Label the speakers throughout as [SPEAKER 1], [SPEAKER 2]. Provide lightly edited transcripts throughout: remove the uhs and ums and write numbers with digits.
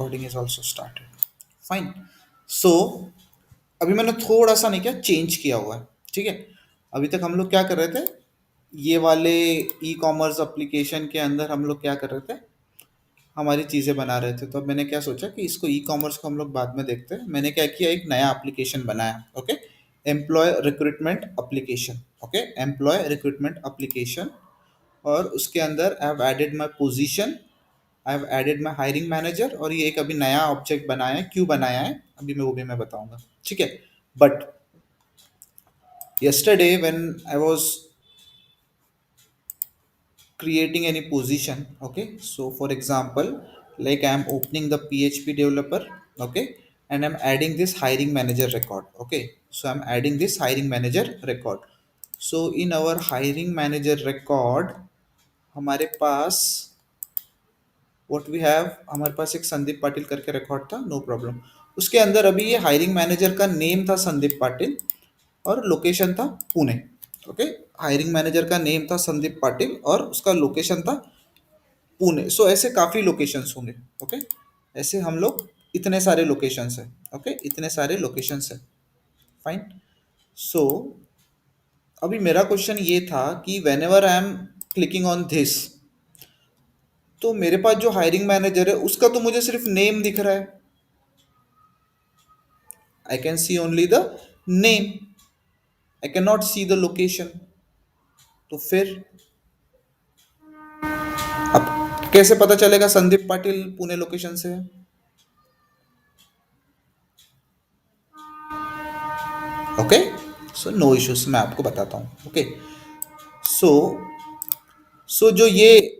[SPEAKER 1] recording is also started. Fine. So अभी मैंने थोड़ा सा नहीं क्या चेंज किया हुआ है. ठीक है. अभी तक हम लोग क्या कर रहे थे, ये वाले ई कॉमर्स एप्लीकेशन के अंदर हम लोग क्या कर रहे थे, हमारी चीज़ें बना रहे थे. तो अब मैंने क्या सोचा कि इसको ई कॉमर्स को हम लोग बाद में देखते हैं. मैंने क्या किया, एक नया एप्लीकेशन बनाया. Okay. Employ recruitment application. Okay. Employ recruitment application. और उसके अंदर I have added my position, I have added my hiring manager. और ये एक अभी नया ऑब्जेक्ट बनाया है. क्यों बनाया है अभी मैं वो भी मैं बताऊंगा. ठीक है. But yesterday when I was creating any position, okay, so for example, like I am opening the PHP developer, okay, and I'm adding this hiring manager record. Okay, so I'm adding this hiring manager record. So in our hiring manager record हमारे पास what we have, हमारे पास एक संदीप पाटिल करके record था. No problem. उसके अंदर अभी ये hiring manager का नेम था संदीप पाटिल और लोकेशन था पुणे. ओके. हायरिंग मैनेजर का नेम था संदीप पाटिल और उसका लोकेशन था पुणे. सो ऐसे काफ़ी लोकेशंस होंगे. ओके. ऐसे हम लोग इतने सारे लोकेशंस हैं. ओके. इतने सारे लोकेशंस हैं. फाइन. सो अभी मेरा क्वेश्चन ये था कि when ever I am clicking on this, तो मेरे पास जो हायरिंग मैनेजर है उसका तो मुझे सिर्फ नेम दिख रहा है. आई can C only the name, I can not see the location. तो फिर अब कैसे पता चलेगा संदीप पाटिल पुणे लोकेशन से है. ओके. सो नो इश्यूज, मैं आपको बताता हूँ. ओके. सो जो ये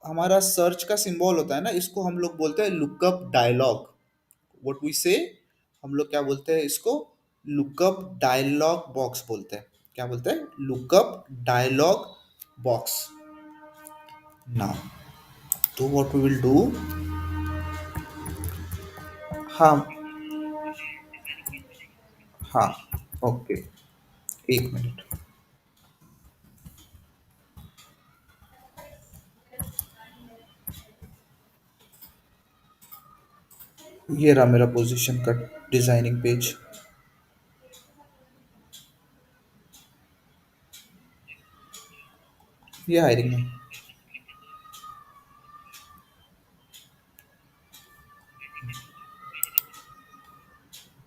[SPEAKER 1] हमारा सर्च का सिंबल होता है ना, इसको हम लोग बोलते हैं लुकअप डायलॉग. व्हाट वी से, हम लोग क्या बोलते हैं इसको, लुकअप डायलॉग बॉक्स बोलते हैं. क्या बोलते हैं, लुकअप डायलॉग बॉक्स. नाउ तो व्हाट वी विल डू. हाँ. हाँ. ओके. एक मिनट. ये रहा मेरा पोजीशन का डिजाइनिंग पेज. ये हायरिंग है.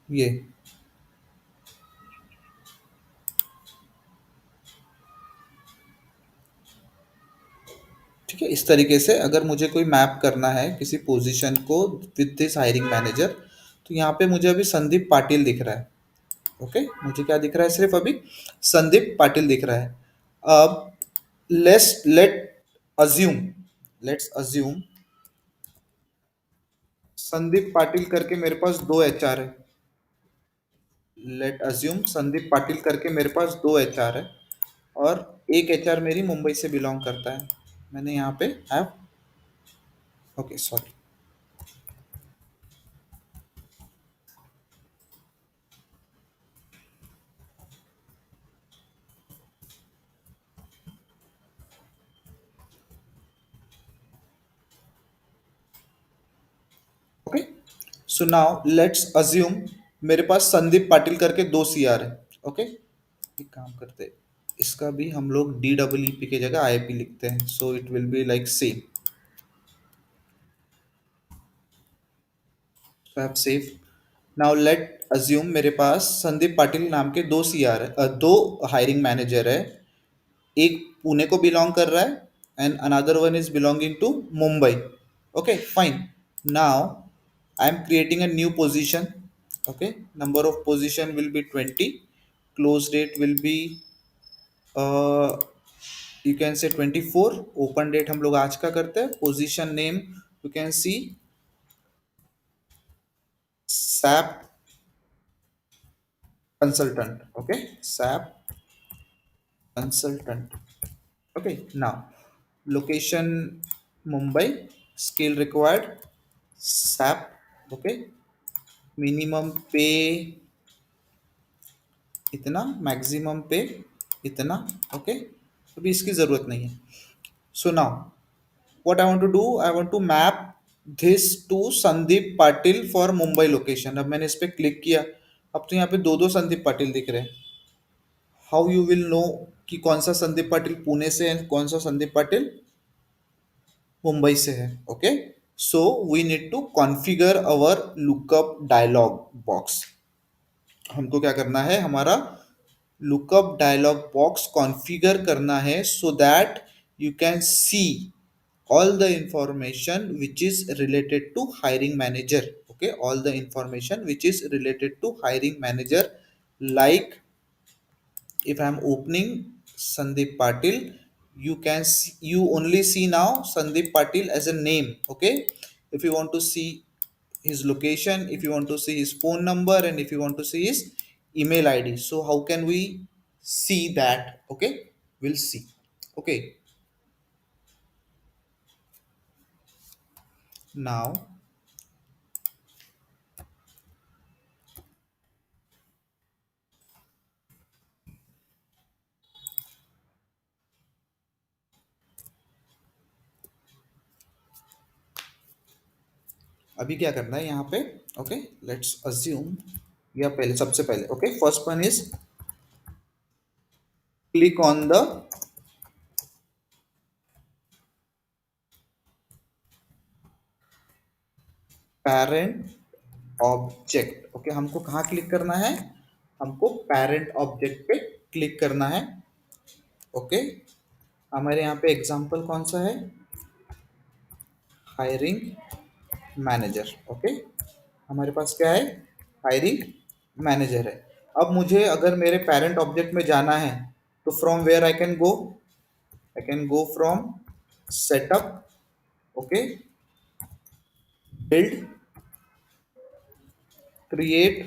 [SPEAKER 1] ये ठीक है. इस तरीके से अगर मुझे कोई मैप करना है किसी पोजीशन को विद दिस हायरिंग मैनेजर, तो यहाँ पे मुझे अभी संदीप पाटिल दिख रहा है. ओके. मुझे क्या दिख रहा है, सिर्फ अभी संदीप पाटिल दिख रहा है. अब late assume, let's assume Sandeep Patil करके मेरे पास दो एचआर है. लेट अज्यूम संदीप पाटिल करके मेरे पास दो एचआर है और एक एचआर मेरी मुंबई से बिलोंग करता है. मैंने यहाँ पे have, okay sorry. Okay. So now let's assume मेरे पास संदीप पाटिल करके दो सीआर है. ओके. एक काम करते हैं, इसका भी हम लोग डी डबल ई पी की जगह आई पी लिखते हैं. So it will be like same. So have save. Now let assume मेरे पास संदीप पाटिल नाम के दो सीआर है, दो हायरिंग मैनेजर है. एक पुणे को बिलोंग कर रहा है and another one is belonging to Mumbai. Okay fine. Now I am creating a new position. Okay. Number of position will be 20. Close date will be you can say 24. Open date हम लोग आज का करते हैं. Position name you can C SAP consultant. Okay. SAP consultant. Okay. Now location Mumbai. Skill required SAP. Okay. Minimum पे इतना, maximum पे इतना. ओके. अभी इसकी ज़रूरत नहीं है. So now what I want to do, I want to map this to Sandeep Patil for Mumbai location. अब मैंने इस पे क्लिक किया, अब तो यहाँ पे दो दो संदीप पाटिल दिख रहे हैं। हाउ यू विल नो कि कौन सा संदीप पाटिल पुणे से है, कौन सा संदीप पाटिल मुंबई से है? Okay, so we need to configure our lookup dialog box. हमको क्या करना है, हमारा लुकअप डायलॉग बॉक्स कॉन्फ़िगर करना है so that you can C all the information which is related to hiring manager. Okay, all the information which is related to hiring manager, like if I'm opening Sandeep Patil, you can see, you only see now Sandeep Patil as a name. Okay, if you want to see his location, if you want to see his phone number, and if you want to see his email id, so how can we see that? Okay, we'll see. Okay, now अभी क्या करना है यहाँ पे? Okay, let's assume, या पहले सबसे पहले, okay, first one is click on the parent object. Okay, हमको कहाँ क्लिक करना है? हमको पेरेंट ऑब्जेक्ट पे क्लिक करना है। ओके, हमारे यहाँ पे एग्जांपल कौन सा है? Hiring manager. ओके, हमारे पास क्या है? हायरिंग मैनेजर है। अब मुझे अगर मेरे पेरेंट ऑब्जेक्ट में जाना है तो from where I can go? I can go from setup, okay, build, create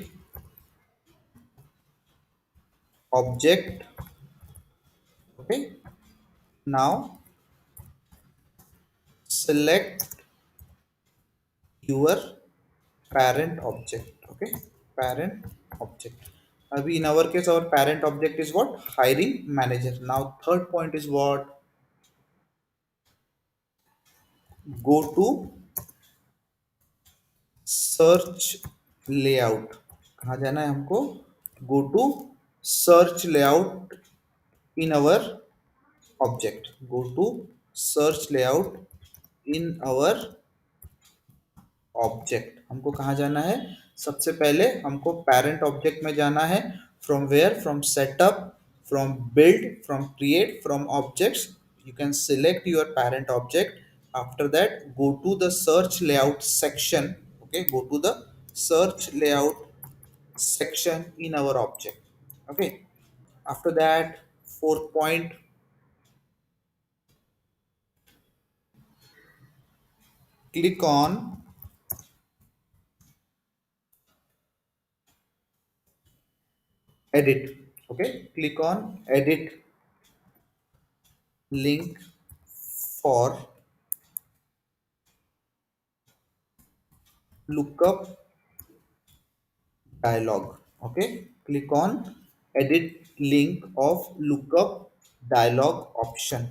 [SPEAKER 1] object. Okay, now select your parent object. Okay, parent object. Abhi in our case our parent object is what? Hiring manager. Now third point is what? Go to search layout. कहाँ जाना है हमको? Go to search layout in our object. Go to search layout in our object. हमको कहाँ जाना है? सबसे पहले हमको पेरेंट ऑब्जेक्ट में जाना है। From where? From setup, from build, from create, from objects, you can select your parent object. After that go to the search layout section. Okay, go to the search layout section in our object. Okay, after that, fourth point, click on edit. Okay, click on edit link for lookup dialog. Okay, click on edit link of lookup dialog option.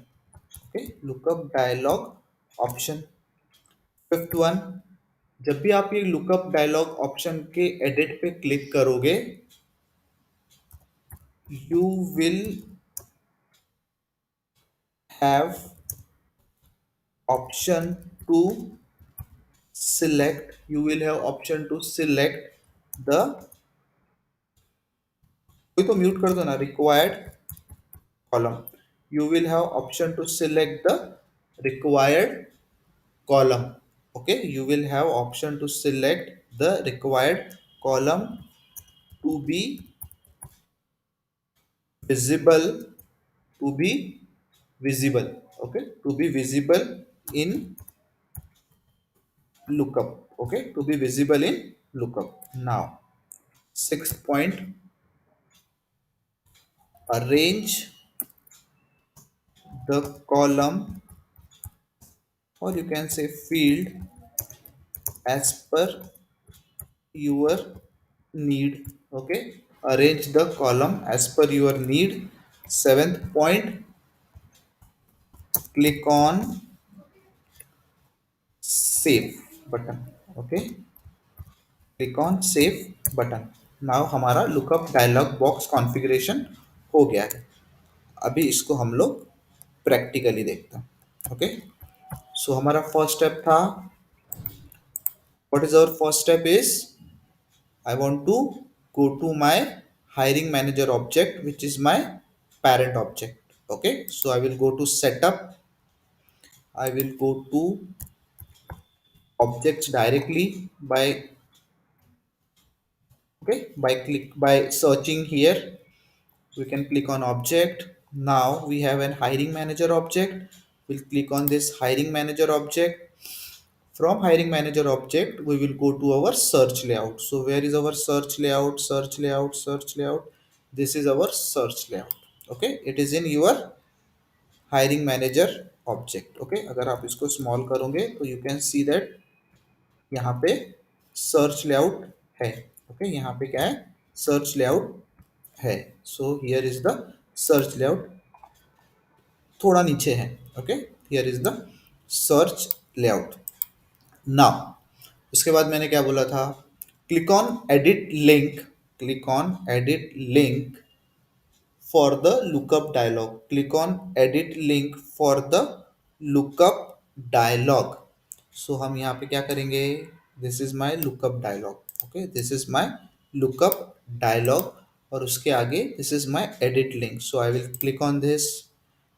[SPEAKER 1] Okay, lookup dialog option। Fifth one, जब भी आप ये lookup dialog option के edit पे click करोगे, you will have option to select, you will have option to select the, कोई तो mute कर दो ना, required column। You will have option to select the required column। Okay, you will have option to select the required column to be visible, to be visible, okay, to be visible in lookup, okay, to be visible in lookup। Now sixth point, arrange the column, or you can say field, as per your need। Okay, arrange the column as per your need। Seventh point, click on save। Button. Okay, click on save button. Now हमारा lookup dialog box configuration हो गया है। अभी इसको हम लोग practically देखते हैं। ओके, सो हमारा फर्स्ट स्टेप था, what is our first step is, I want to go to my hiring manager object, which is my parent object. Okay, so I will go to setup. I will go to objects directly by, okay, by searching here. We can click on object. Now we have an hiring manager object. We'll click on this hiring manager object. From hiring manager object, we will go to our search layout. So where is our search layout? Search layout, search layout. This is our search layout. Okay, it is in your hiring manager object. Okay, अगर आप इसको small करोगे तो you can see that यहाँ पे search layout है. Okay, यहाँ पे क्या है? Search layout है. So here is the search layout. थोड़ा नीचे है. Okay, here is the search layout. Now उसके बाद मैंने क्या बोला था, click on edit link, click on edit link for the lookup dialog, click on edit link for the lookup dialog. So हम यहाँ पे क्या करेंगे, this is my lookup dialog. Okay, this is my lookup dialog और उसके आगे this is my edit link. So I will click on this.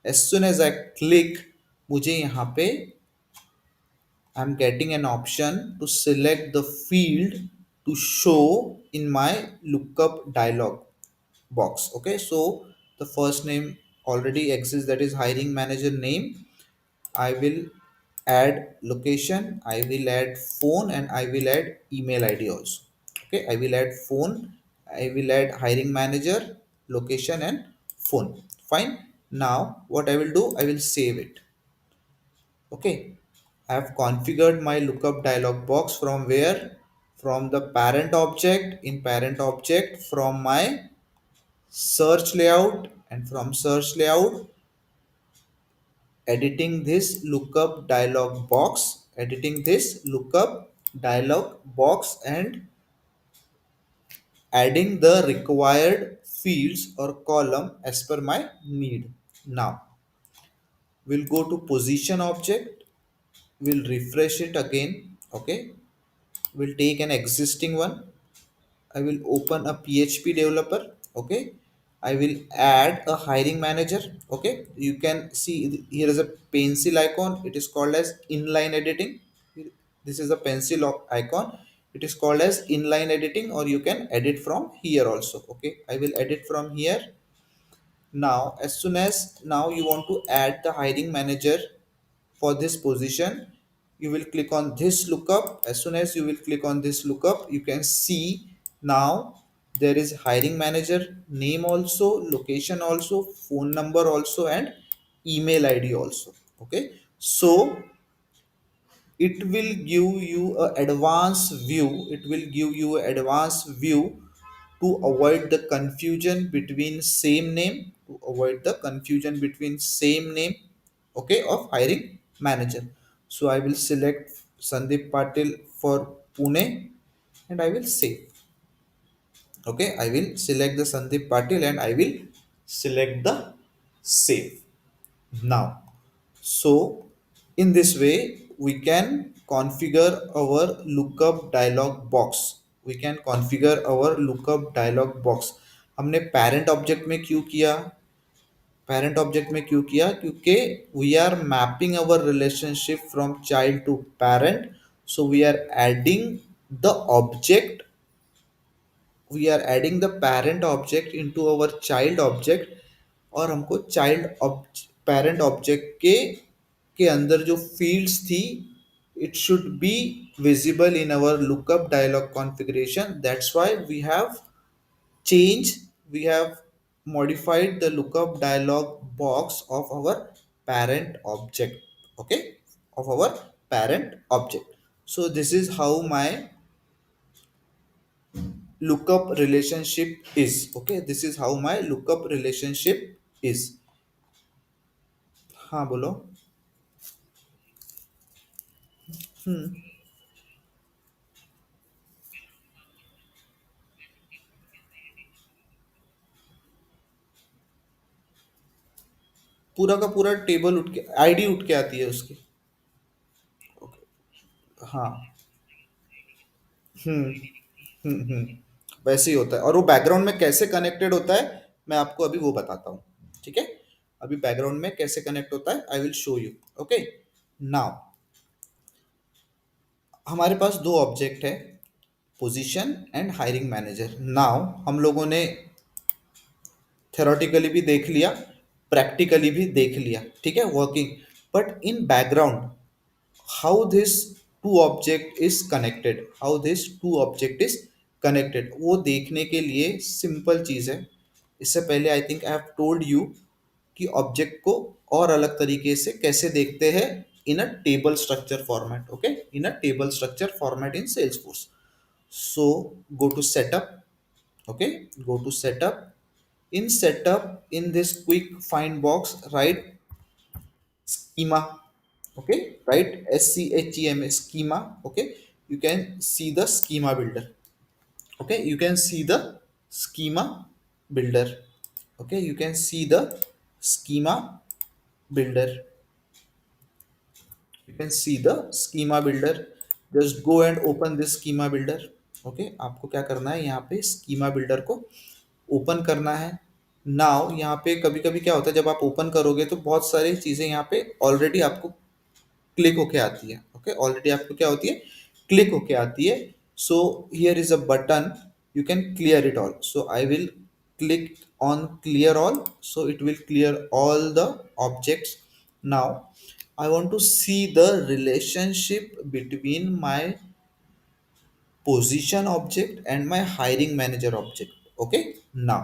[SPEAKER 1] As soon as I click, मुझे यहाँ पे I'm getting an option to select the field to show in my lookup dialog box. Okay, so the first name already exists, that is hiring manager name. I will add location, I will add phone, and I will add email ID also. Okay, I will add phone, I will add hiring manager, location, and phone. Fine. Now what I will do, I will save it. Okay, I have configured my lookup dialog box from where? From the parent object, in parent object, from my search layout, and from search layout, editing this lookup dialog box, editing this lookup dialog box, and adding the required fields or column as per my need. Now we'll go to position object, we'll refresh it again. Okay, we'll take an existing one. I will open a PHP developer. Okay, I will add a hiring manager. Okay, you can see here is a pencil icon, it is called as inline editing. This is a pencil icon, it is called as inline editing, or you can edit from here also. Okay, I will edit from here. Now as soon as now you want to add the hiring manager for this position, you will click on this lookup. As soon as you will click on this lookup, you can see now there is hiring manager name also, location also, phone number also, and email ID also. Okay, so it will give you a advanced view, it will give you a advanced view to avoid the confusion between same name, to avoid the confusion between same name, okay, of hiring manager. So I will select Sandeep Patil for Pune and I will save. Okay, I will select the Sandeep Patil and I will select the save now. So in this way we can configure our lookup dialog box, we can configure our lookup dialog box. हमने parent object में क्यों किया, parent object में क्यों किया, क्योंकि we are mapping our relationship from child to parent, so we are adding the object, we are adding the parent object into our child object, और हमको चाइल्ड पेरेंट ऑब्जेक्ट के अंदर जो फील्ड्स थी, it should be visible in our lookup dialog configuration. That's why we have changed, we have modified the lookup dialog box of our parent object. Okay, of our parent object. So this is how my lookup relationship is. Okay, this is how my lookup relationship is. हाँ बोलो। पूरा का पूरा table उठ के ID उठ के आती है उसकी। हाँ। हम्म वैसे ही होता है, और वो बैकग्राउंड में कैसे कनेक्टेड होता है मैं आपको अभी वो बताता हूँ। ठीक है, अभी बैकग्राउंड में कैसे कनेक्ट होता है I will show you. Okay, now हमारे पास दो ऑब्जेक्ट है, position and hiring manager. Now हम लोगों ने थेरोटिकली भी देख लिया, प्रैक्टिकली भी देख लिया, ठीक है, working. But in background how this two object is connected, how this two object is connected, वो देखने के लिए सिंपल चीज है। इससे पहले I think I have told you कि ऑब्जेक्ट को और अलग तरीके से कैसे देखते हैं, in a table structure format. Okay, in a table structure format in Salesforce. So go to setup. Okay, go to setup. In setup, in this quick find box, write schema. Okay, write schema, schema. Okay, you can see the schema builder. Okay, you can see the schema builder. Okay, you can see the schema builder. You can see the schema builder. Just go and open this schema builder. Okay, आपको क्या करना है, यहाँ पे schema builder को open करना है। Now यहाँ पे कभी कभी क्या होता है, जब आप ओपन करोगे तो बहुत सारी चीजें यहाँ पे ऑलरेडी आपको क्लिक होके आती है। ओके, ऑलरेडी आपको क्या होती है, क्लिक होके आती है। So here is a button, you can clear it all. So I will click on clear all, so it will clear all the objects. Now I want to see the relationship between my position object and my hiring manager object. Okay, now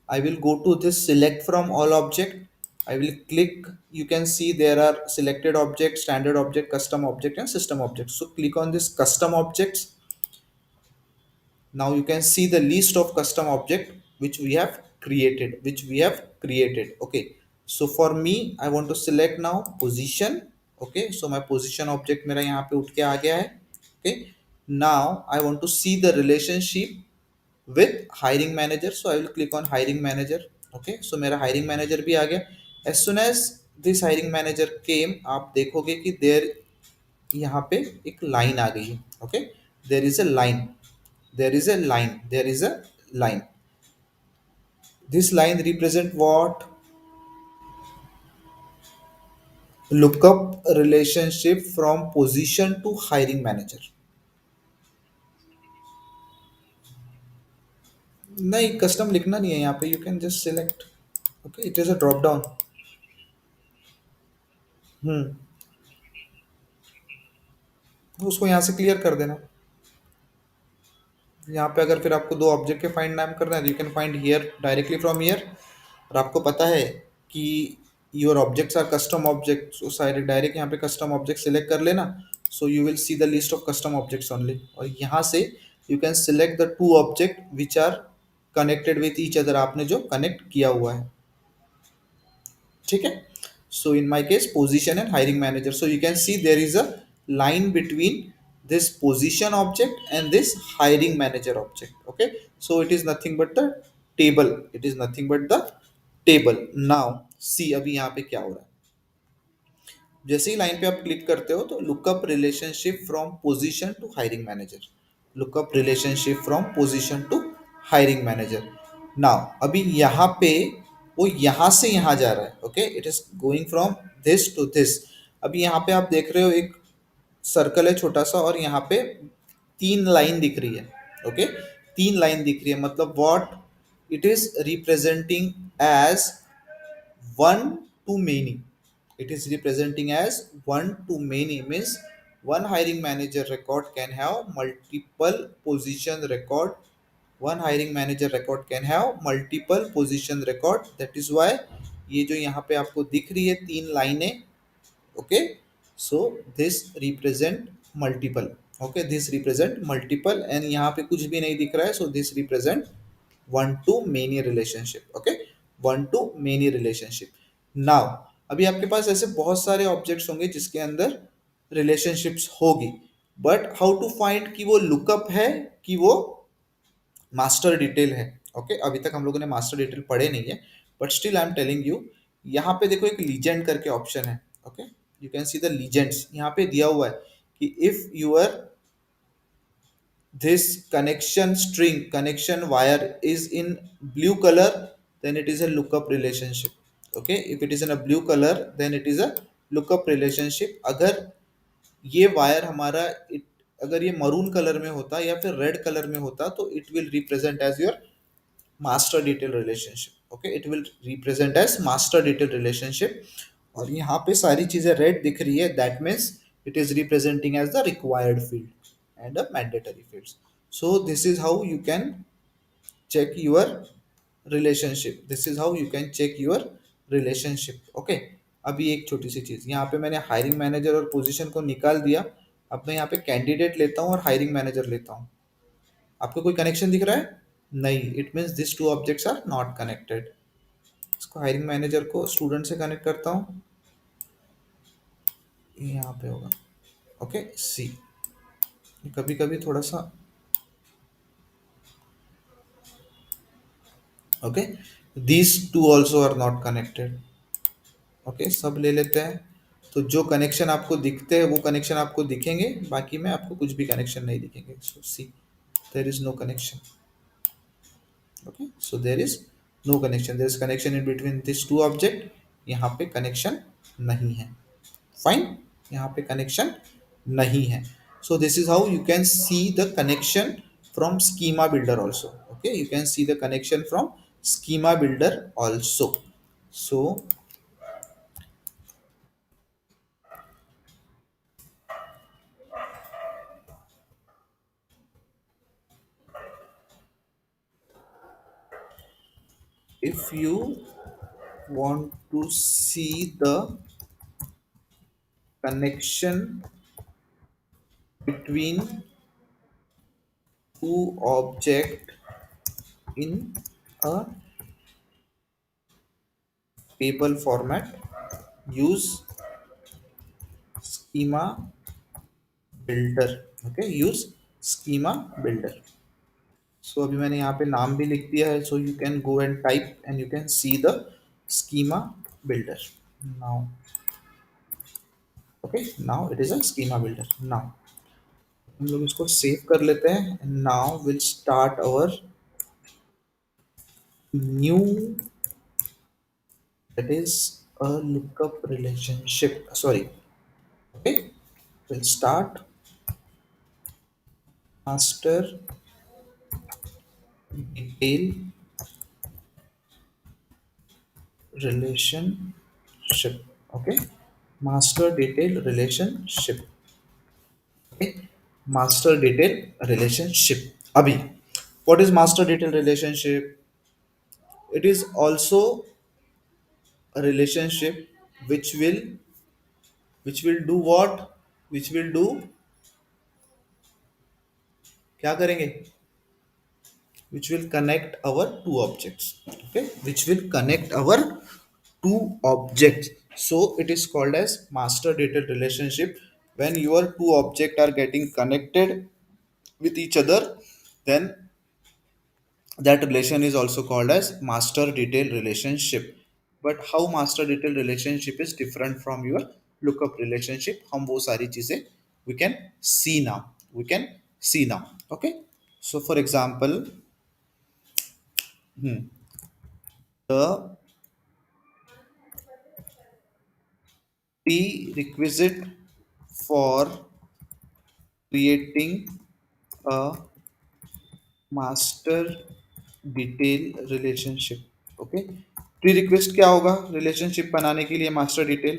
[SPEAKER 1] I will go to this select from all object. I will click. You can see there are selected object, standard object, custom object, and system object. So click on this custom objects. Now you can see the list of custom object which we have created. Okay, so for me I want to select now position. Okay, so my position object मेरा यहाँ पे उठ के आ गया है। Okay, now I want to see the relationship with hiring manager, so I will click on hiring manager. Okay, so मेरा hiring manager भी आ गया। as soon as this hiring manager came, आप देखोगे कि there यहाँ पे एक लाइन आ गई है। Okay, there is a line, there is a line, there is a line। this line represent what? Look up relationship from position to hiring manager। नहीं, custom लिखना नहीं है यहाँ पे, you can just select. Okay, it is a drop down. Hmm तो उसको यहाँ से क्लियर कर देना। यहाँ पे अगर फिर आपको दो ऑब्जेक्ट के फाइंड नाम करना है, you can find here directly from here. और आपको पता है कि your objects are custom object, so सारे डायरेक्ट यहाँ पे कस्टम ऑब्जेक्ट सिलेक्ट कर लेना। So you will see the list of custom objects only, और यहाँ से you can select the two object which are connected with each other, आपने जो कनेक्ट किया हुआ है। ठीक है, so in my case position and hiring manager, so you can C there is a line between this position object and this hiring manager object। okay, so it is nothing but the table, it is nothing but the table। now see अभी यहाँ पे क्या हो रहा है, जैसे ही line पे आप क्लिक करते हो तो lookup relationship from position to hiring manager, lookup relationship from position to hiring manager. Now अभी यहाँ पे वो यहाँ से यहाँ जा रहा है। Okay, it is going from this to this. अभी यहाँ पे आप देख रहे हो एक सर्कल है छोटा सा, और यहाँ पे तीन लाइन दिख रही है। ओके, तीन लाइन दिख रही है, मतलब what it is representing as one to many, it is representing as one to many means one hiring manager record can have multiple position record, one hiring manager record can have multiple position record। that is why ये जो यहाँ पे आपको दिख रही है तीन लाइनें, okay, so this represent multiple. Okay, this represent multiple, and यहाँ पे कुछ भी नहीं दिख रहा है, so this represent one two many relationship. Okay, one two many relationship. Now अभी आपके पास ऐसे बहुत सारे ऑब्जेक्ट्स होंगे जिसके अंदर रिलेशनशिप्स होगी, बट हाउ टू फाइंड कि वो लुकअप है कि वो मास्टर डिटेल है। ओके, अभी तक हम लोगों ने मास्टर डिटेल पढ़े नहीं है, but still I am telling you यहाँ पे देखो एक लीजेंड करके ऑप्शन है। Okay, you can see the legends, यहाँ पे दिया हुआ है कि if your this connection string connection wire is in blue color, then it is a lookup relationship. Okay, if it is in a blue color, then it is a lookup relationship. अगर ये wire हमारा अगर ये maroon colour में होता या फिर red colour में होता तो it will represent as your master detail relationship. Okay, it will represent as master detail relationship. और यहाँ पे सारी चीजें रेड दिख रही है, that means it is representing as the required field and a mandatory field. So this is how you can check your relationship, this is how you can check your relationship। okay, अभी एक छोटी सी चीज, यहाँ पे मैंने hiring manager और position को निकाल दिया। अब मैं यहाँ पे कैंडिडेट लेता हूँ और हायरिंग मैनेजर लेता हूँ। आपको कोई कनेक्शन दिख रहा है? नहीं, it means this two objects are not connected. इसको हायरिंग मैनेजर को स्टूडेंट से कनेक्ट करता हूँ, ये यहाँ पे होगा। ओके, सी कभी कभी थोड़ा सा। Okay, these two also are not connected. Okay, सब ले लेते हैं। तो जो कनेक्शन आपको दिखते हैं वो कनेक्शन आपको दिखेंगे, बाकी में आपको कुछ भी कनेक्शन नहीं दिखेंगे। So see, there is no connection. Okay, so there is no connection, there is connection in between this two object, यहाँ पे कनेक्शन नहीं है। फाइन, यहाँ पे कनेक्शन नहीं है। सो this is how you can see the connection from schema builder also. Okay, you can see the connection from schema builder also. So if you want to see the connection between two object in a table format, use schema builder। okay, use schema builder। so अभी मैंने यहाँ पे नाम भी लिख दिया है, so you can go and type and you can see the schema builder now। okay, now it is a schema builder। now हम लोग इसको सेव कर लेते हैं। Now will start our new, that is a lookup relationship, sorry। okay, we'll start master detail relationship। okay, master detail relationship। okay, master detail relationship। abhi, what is master detail relationship? It is also a relationship which will do what, which will do, क्या करेंगे, which will connect our two objects। okay, which will connect our two objects। so it is called as master detail relationship। when your two objects are getting connected with each other, then that relation is also called as master detail relationship। but how master detail relationship is different from your lookup relationship, हम वो सारी चीजें we can see now, we can see now। okay, so for example, the prerequisite for creating a master detail relationship। Okay, pre request क्या होगा relationship बनाने के लिए? Master detail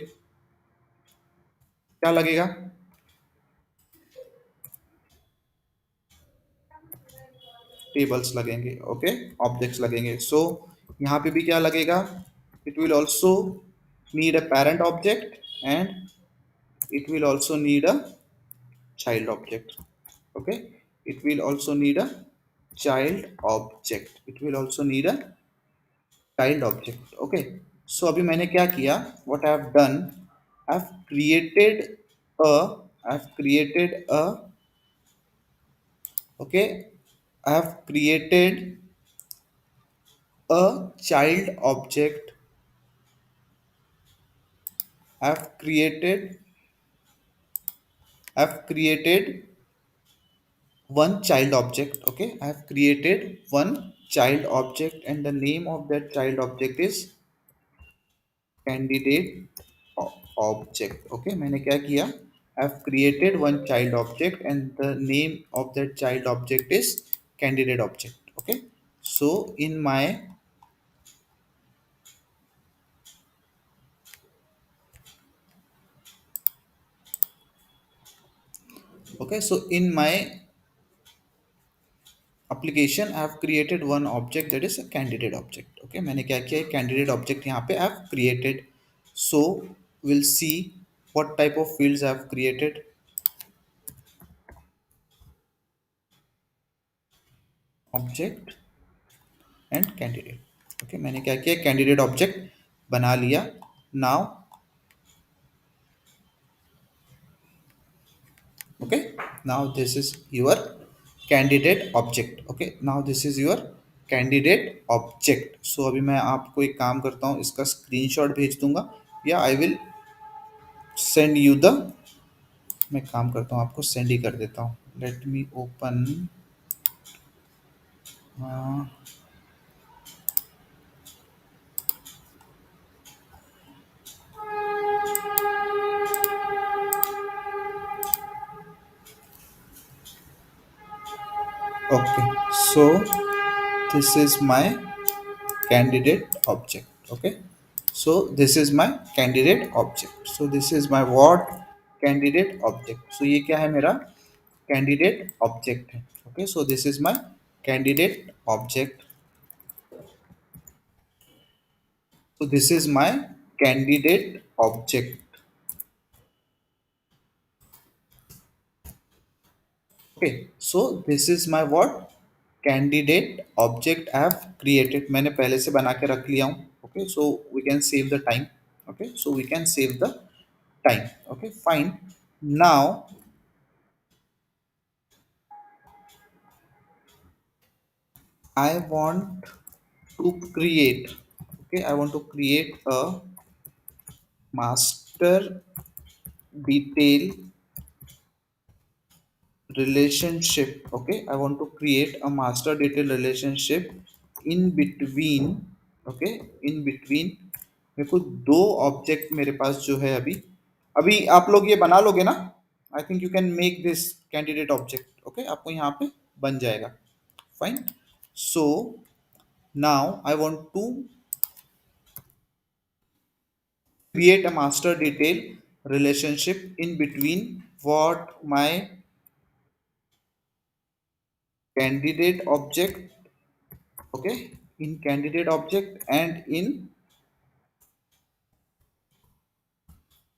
[SPEAKER 1] क्या लगेगा? टेबल्स लगेंगे। ओके, ऑब्जेक्ट्स लगेंगे। सो यहाँ पे भी क्या लगेगा? It will also need a parent object and it will also need a child object। okay, it will also need a child object, it will also need a child object। okay, so अभी मैंने क्या किया, what I have done, I've created a I've created a okay, I have created a child object I've created I've created one child object. Okay, I have created one child object, and the name of that child object is candidate object. Okay, मैंने क्या किया? I've created one child object and the name of that child object is candidate object. Okay, so in my okay, so in my application I have created one object that is a candidate object. Okay, मैंने क्या किया? एक candidate object यहाँ पे I have created. So we'll see what type of fields I have created. Object and candidate. Okay, मैंने क्या किया? Candidate object बना लिया. Now okay, now this is your candidate object. Okay, now this is your candidate object. So अभी मैं आपको एक काम करता हूँ, इसका स्क्रीनशॉट भेज दूंगा या I will send you the. मैं काम करता हूँ, आपको सेंड ही कर देता हूँ. Let me open. Okay, so this is my candidate object. Okay, so this is my candidate object. So this is my what? Candidate object. So ये क्या है? मेरा candidate object है. Okay, so this is my candidate object. So this is my candidate object. Okay, so this is my what? Candidate object I have created. मैंने पहले से बना के रख लिया हूँ. Okay, so we can save the time. Okay, so we can save the time. Okay, fine. Now I want to create. Okay, I want to create a master detail relationship. Okay, I want to create a master detail relationship in between. Okay, in between मेरे को दो object मेरे पास जो है अभी. अभी आप लोग ये बना लोगे ना? I think you can make this candidate object. Okay, आपको यहाँ पे बन जाएगा. Fine. So now I want to create a master detail relationship in between what my candidate object. Okay, in candidate object and in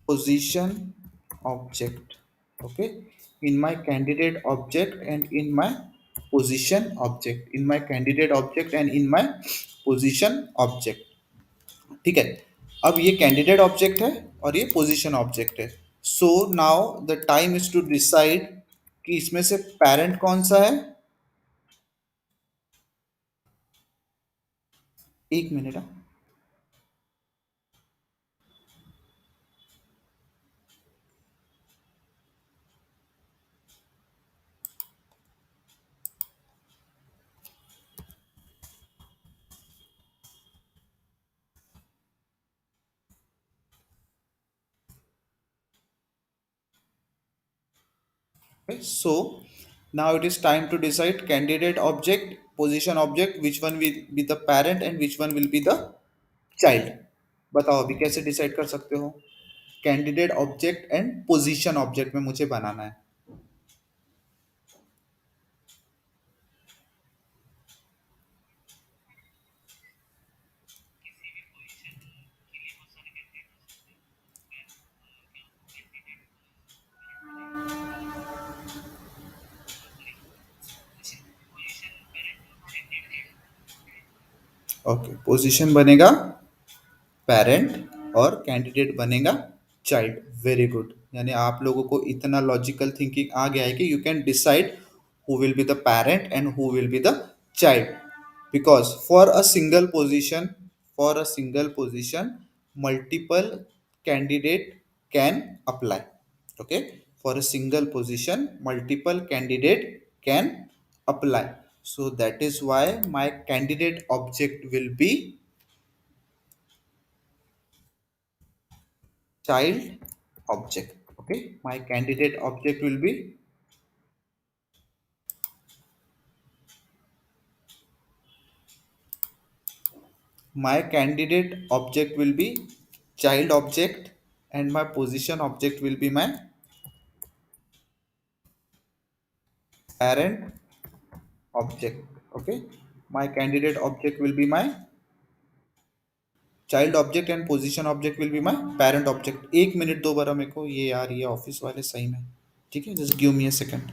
[SPEAKER 1] position object. Okay, in my candidate object and in my position object. In my candidate object and in my position object. ठीक है. अब ये candidate object है और ये position object है. So now the time is to decide कि इसमें से पेरेंट कौन सा है. एक minute. Okay, so now it is time to decide candidate object, position object, which one will be the parent and which one will be the child. बताओ अभी कैसे डिसाइड कर सकते हो? Candidate object and position object में मुझे बनाना है. Okay, position बनेगा पेरेंट और कैंडिडेट बनेगा चाइल्ड. Very good. यानी आप लोगों को इतना लॉजिकल थिंकिंग आ गया है कि you can decide who will be the parent and who will be the child, because for a single position multiple candidate can apply. Okay, for a single position multiple candidate can apply. So that is why my candidate object will be child object. Okay, my candidate object will be my candidate object will be child object, and my position object will be my parent object. Okay, my candidate object will be my child object and position object will be my parent object. एक minute दो बार मेरे को, ये यार ये office वाले सही में. ठीक है, just give me a second.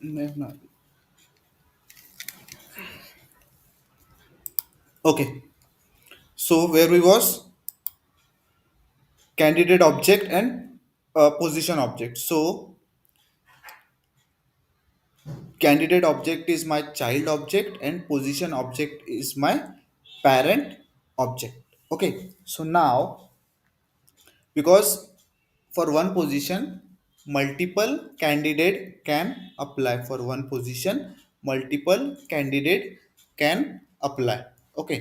[SPEAKER 1] मैं अपना Okay, so where we was candidate object and position object. So candidate object is my child object and position object is my parent object. Okay, so now because for one position multiple candidate can apply, for one position multiple candidate can apply. Okay,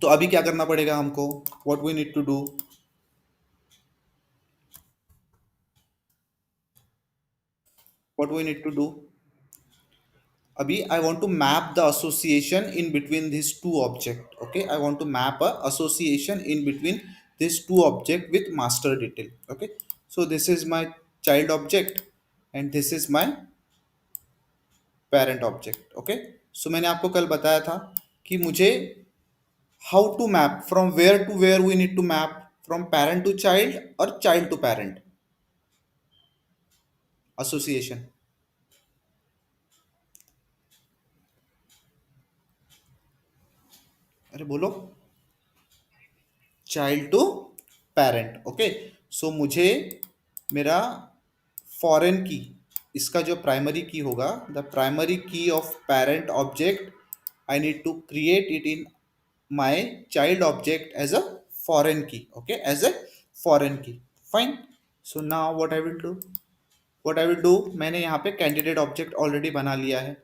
[SPEAKER 1] तो अभी क्या करना पड़ेगा हमको, what we need to do, what we need to do अभी I want to map the association in between this two object. Okay, I want to map a association in between this two object with master detail. Okay, so this is my child object and this is my parent object. Okay, so मैंने आपको कल बताया था कि मुझे how to map, from where to where we need to map, from parent to child और child to parent association. अरे बोलो, child to parent. Okay, so मुझे मेरा फॉरेन की, इसका जो प्राइमरी की होगा, the primary key of parent object I need to create it in my child object as a foreign key. Okay, as a foreign key. Fine. So now what I will do, मैंने यहाँ पे candidate object already बना लिया है.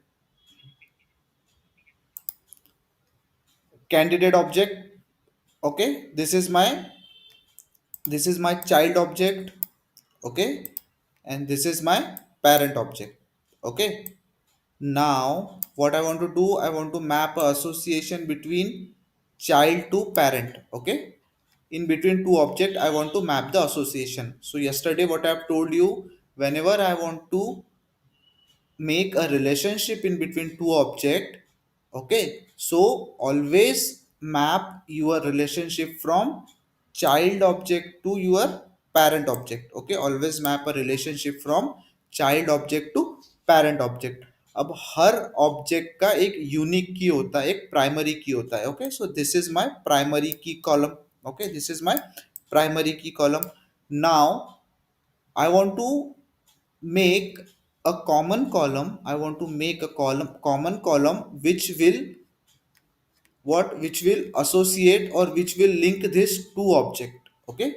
[SPEAKER 1] Candidate object. Okay, this is my child object. Okay, and this is my parent object. Okay, now what I want to do, I want to map a association between child to parent. Okay, in between two object I want to map the association. So yesterday what I have told you, whenever I want to make a relationship in between two object, okay, so always map your relationship from child object to your parent object. Okay, always map a relationship from child object to parent object. अब हर object का एक unique की होता है, एक primary key होता है. Okay, so this is my primary key column. Okay, this is my primary key column. Now I want to make a common column. I want to make a common column which will which will associate or which will link this two object. Okay,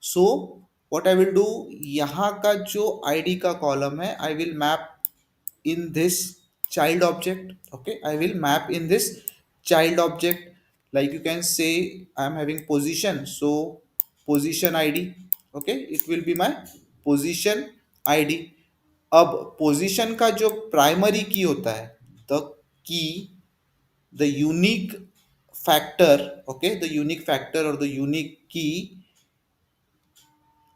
[SPEAKER 1] so what I will do, यहाँ का जो id का column है, I will map in this child object. Okay, I will map in this child object. Like you can say I am having position, so position id. Okay, it will be my position id. अब position का जो primary key होता है, the key, the unique factor. Okay, the unique factor और the unique की,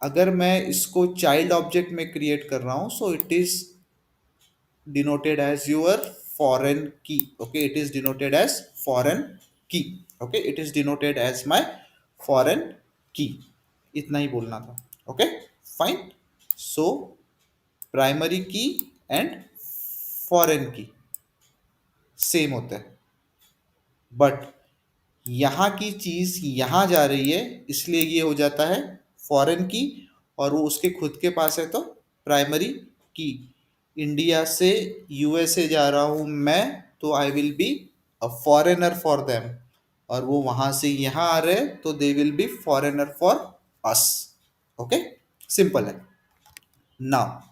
[SPEAKER 1] अगर मैं इसको चाइल्ड ऑब्जेक्ट में क्रिएट कर रहा हूं, so it is denoted as your foreign key. Okay, it is denoted as foreign key. Okay, it is denoted as my foreign key. इतना ही बोलना था. Okay, fine. So primary key and foreign key same होता है, but यहाँ की चीज यहाँ जा रही है, इसलिए ये हो जाता है फॉरेन की, और वो उसके खुद के पास है तो प्राइमरी की. इंडिया से यूएसए जा रहा हूँ मैं, तो I will be a foreigner for them, और वो वहां से यहाँ आ रहे हैं तो they will be foreigner for us. Okay, simple है. Now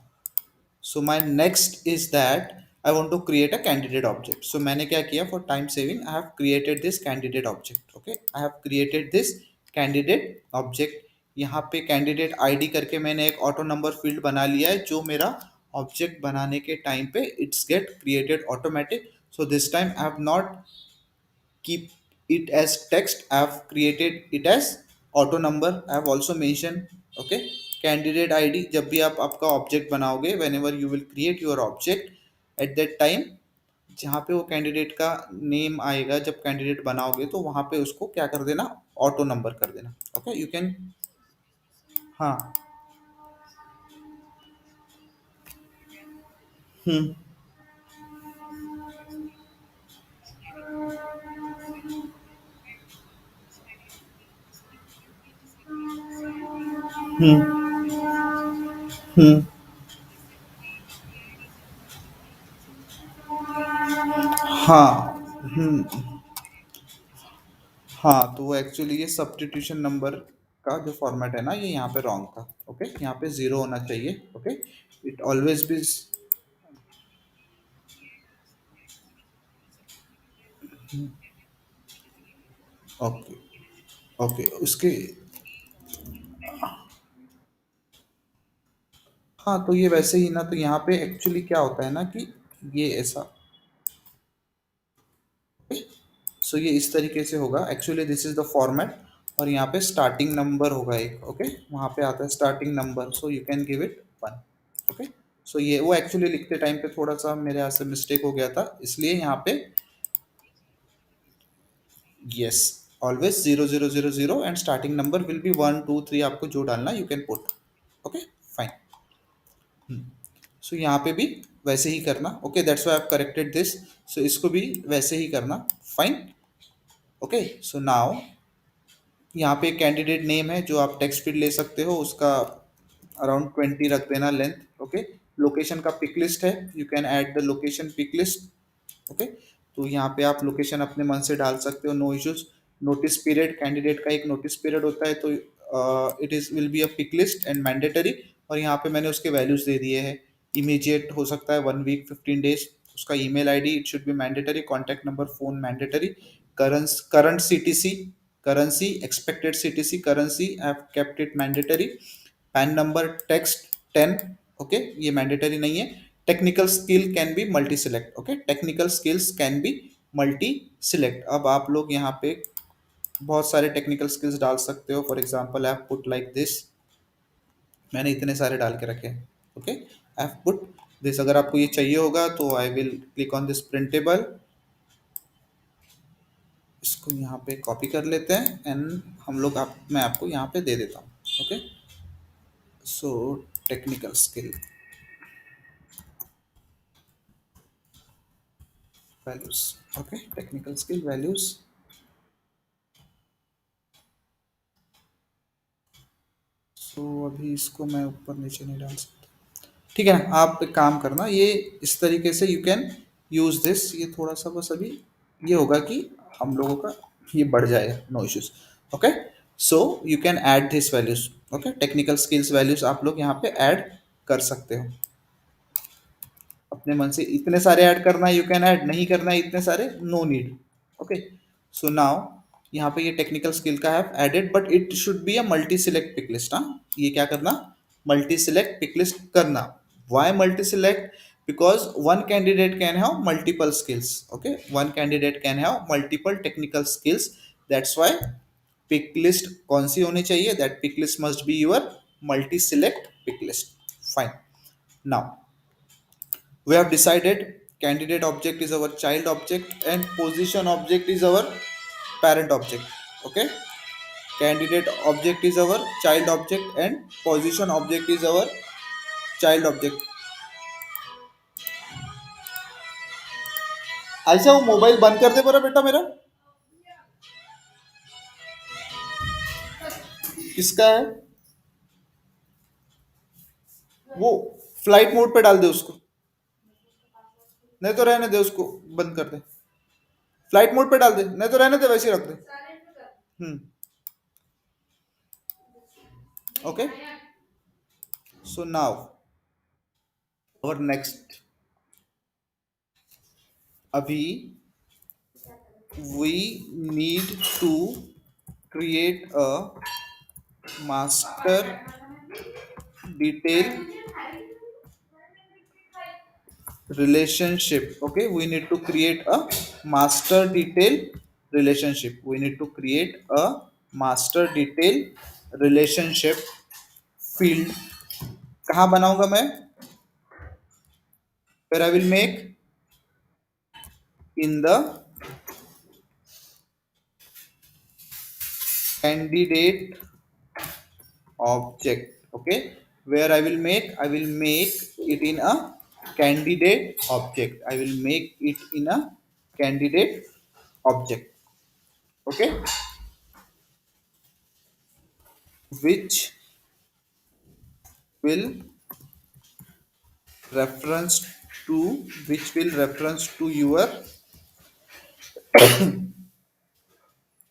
[SPEAKER 1] so my next is that I want to create a candidate object. So मैंने क्या किया, for time saving I have created this candidate object. Okay, I have created this candidate object. यहाँ पे candidate ID करके मैंने एक auto number field बना लिया है, जो मेरा object बनाने के time पे it's get created automatic. So this time I have not keep it as text, I have created it as auto number. I have also mentioned. Okay, candidate id, जब भी आप आपका ऑब्जेक्ट बनाओगे, when ever you will create your object, eight that time जहाँ पे वो candidate का name आएगा, जब कैंडिडेट बनाओगे तो वहां पे उसको क्या कर देना, ऑटो नंबर कर देना. Okay, you can. हाँ. हम्म. हम्म। हम्म। हाँ। हम्म। हाँ, तो वो एक्चुअली ये सब्स्टिट्यूशन नंबर का जो फॉर्मेट है ना, ये यहाँ पे रॉन्ग था। ओके, यहाँ पे जीरो होना चाहिए। Okay, it always be. Okay. Okay, उसके। हाँ, तो ये वैसे ही ना, तो यहाँ पे एक्चुअली क्या होता है ना कि ये ऐसा। सो ये इस तरीके से होगा actually, this is the format. और यहाँ पे स्टार्टिंग नंबर होगा एक। ओके, वहाँ पे आता है starting number, so you can give it one. Okay, so ये वो एक्चुअली लिखते टाइम पे थोड़ा सा मेरे यहाँ से मिस्टेक हो गया था, इसलिए यहाँ पे yes, always zero zero zero zero and starting number will be one two three, आपको जो डालना you can put. Okay, fine. So यहाँ पे भी वैसे ही करना। Okay, that's why I have corrected this. So इसको भी वैसे ही करना। फाइन। ओके, सो नाउ यहाँ पे कैंडिडेट नेम है जो आप टेक्स्ट फील्ड ले सकते हो, उसका अराउंड 20 रख देना लेंथ। ओके, लोकेशन का पिक लिस्ट है, you can add the location pick list. Okay, तो यहाँ पे आप लोकेशन अपने मन से डाल सकते हो, no issues. Notice period, candidate का एक नोटिस पीरियड होता है, तो it is will be a pick list and mandatory. और यहाँ पे मैंने उसके वैल्यूज दे दिए हैं। इमीडिएट हो सकता है 1 वीक 15 डेज। उसका email ID it should be mandatory, contact number phone mandatory. Current CTC, currency expected CTC currency I have kept it mandatory. Pan number text 10। Okay, ये मैंडेटरी नहीं है। Technical skill can be multi select. Okay, technical skills can be multi select. अब आप लोग यहाँ पे बहुत सारे टेक्निकल स्किल्स डाल सकते हो। For example I have put like this, मैंने इतने सारे डाल के रखे हैं। Okay, I have put this. अगर आपको ये चाहिए होगा तो I will click on this printable, इसको यहाँ पे कॉपी कर लेते हैं एंड हम लोग मैं आपको यहाँ पे दे देता हूँ। Okay, so technical skill values. Okay, technical skill values. So अभी इसको मैं ऊपर नीचे नहीं डाल सकता। ठीक है ना, आप एक काम करना, ये इस तरीके से यू कैन यूज दिस। ये थोड़ा सा बस अभी ये होगा कि हम लोगों का ये बढ़ जाएगा, no issues. Okay, so you can add this values. Okay, technical skills values आप लोग यहाँ पे ऐड कर सकते हो अपने मन से। इतने सारे ऐड करना है यू कैन ऐड, नहीं करना है इतने सारे, no need. Okay, so now यहाँ पे ये टेक्निकल स्किल का है added, but it should be a multi select pick list. हाँ, ये क्या करना, मल्टी सिलेक्ट पिक लिस्ट करना। Why multi select? Because one candidate can have multiple skills. Okay, one candidate can have multiple technical skills, that's why pick list कौन सी होनी चाहिए, that pick list must be your multi select pick list. Fine. Now we have decided candidate object is our child object and position object is our parent object. Okay, candidate object is our child object and position object is our child object. ऐसा वो mobile बंद कर दे परा बेटा मेरा, किसका है वो? फ्लाइट मोड पे डाल दे उसको, नहीं तो रहने दे, उसको बंद कर दे। फ्लाइट मोड पे डाल दे, नहीं तो रहने दे, वैसे ही रख दे। हम्म। ओके, सो नाउ और नेक्स्ट, अभी we need to create a master detail relationship. Okay, we need to create a master detail relationship. We need to create a master detail relationship field. कहाँ बनाऊंगा मैं? फिर I will make in the candidate object. Okay, where I will make it in a candidate object. I will make it in a candidate object. Okay, which will reference to your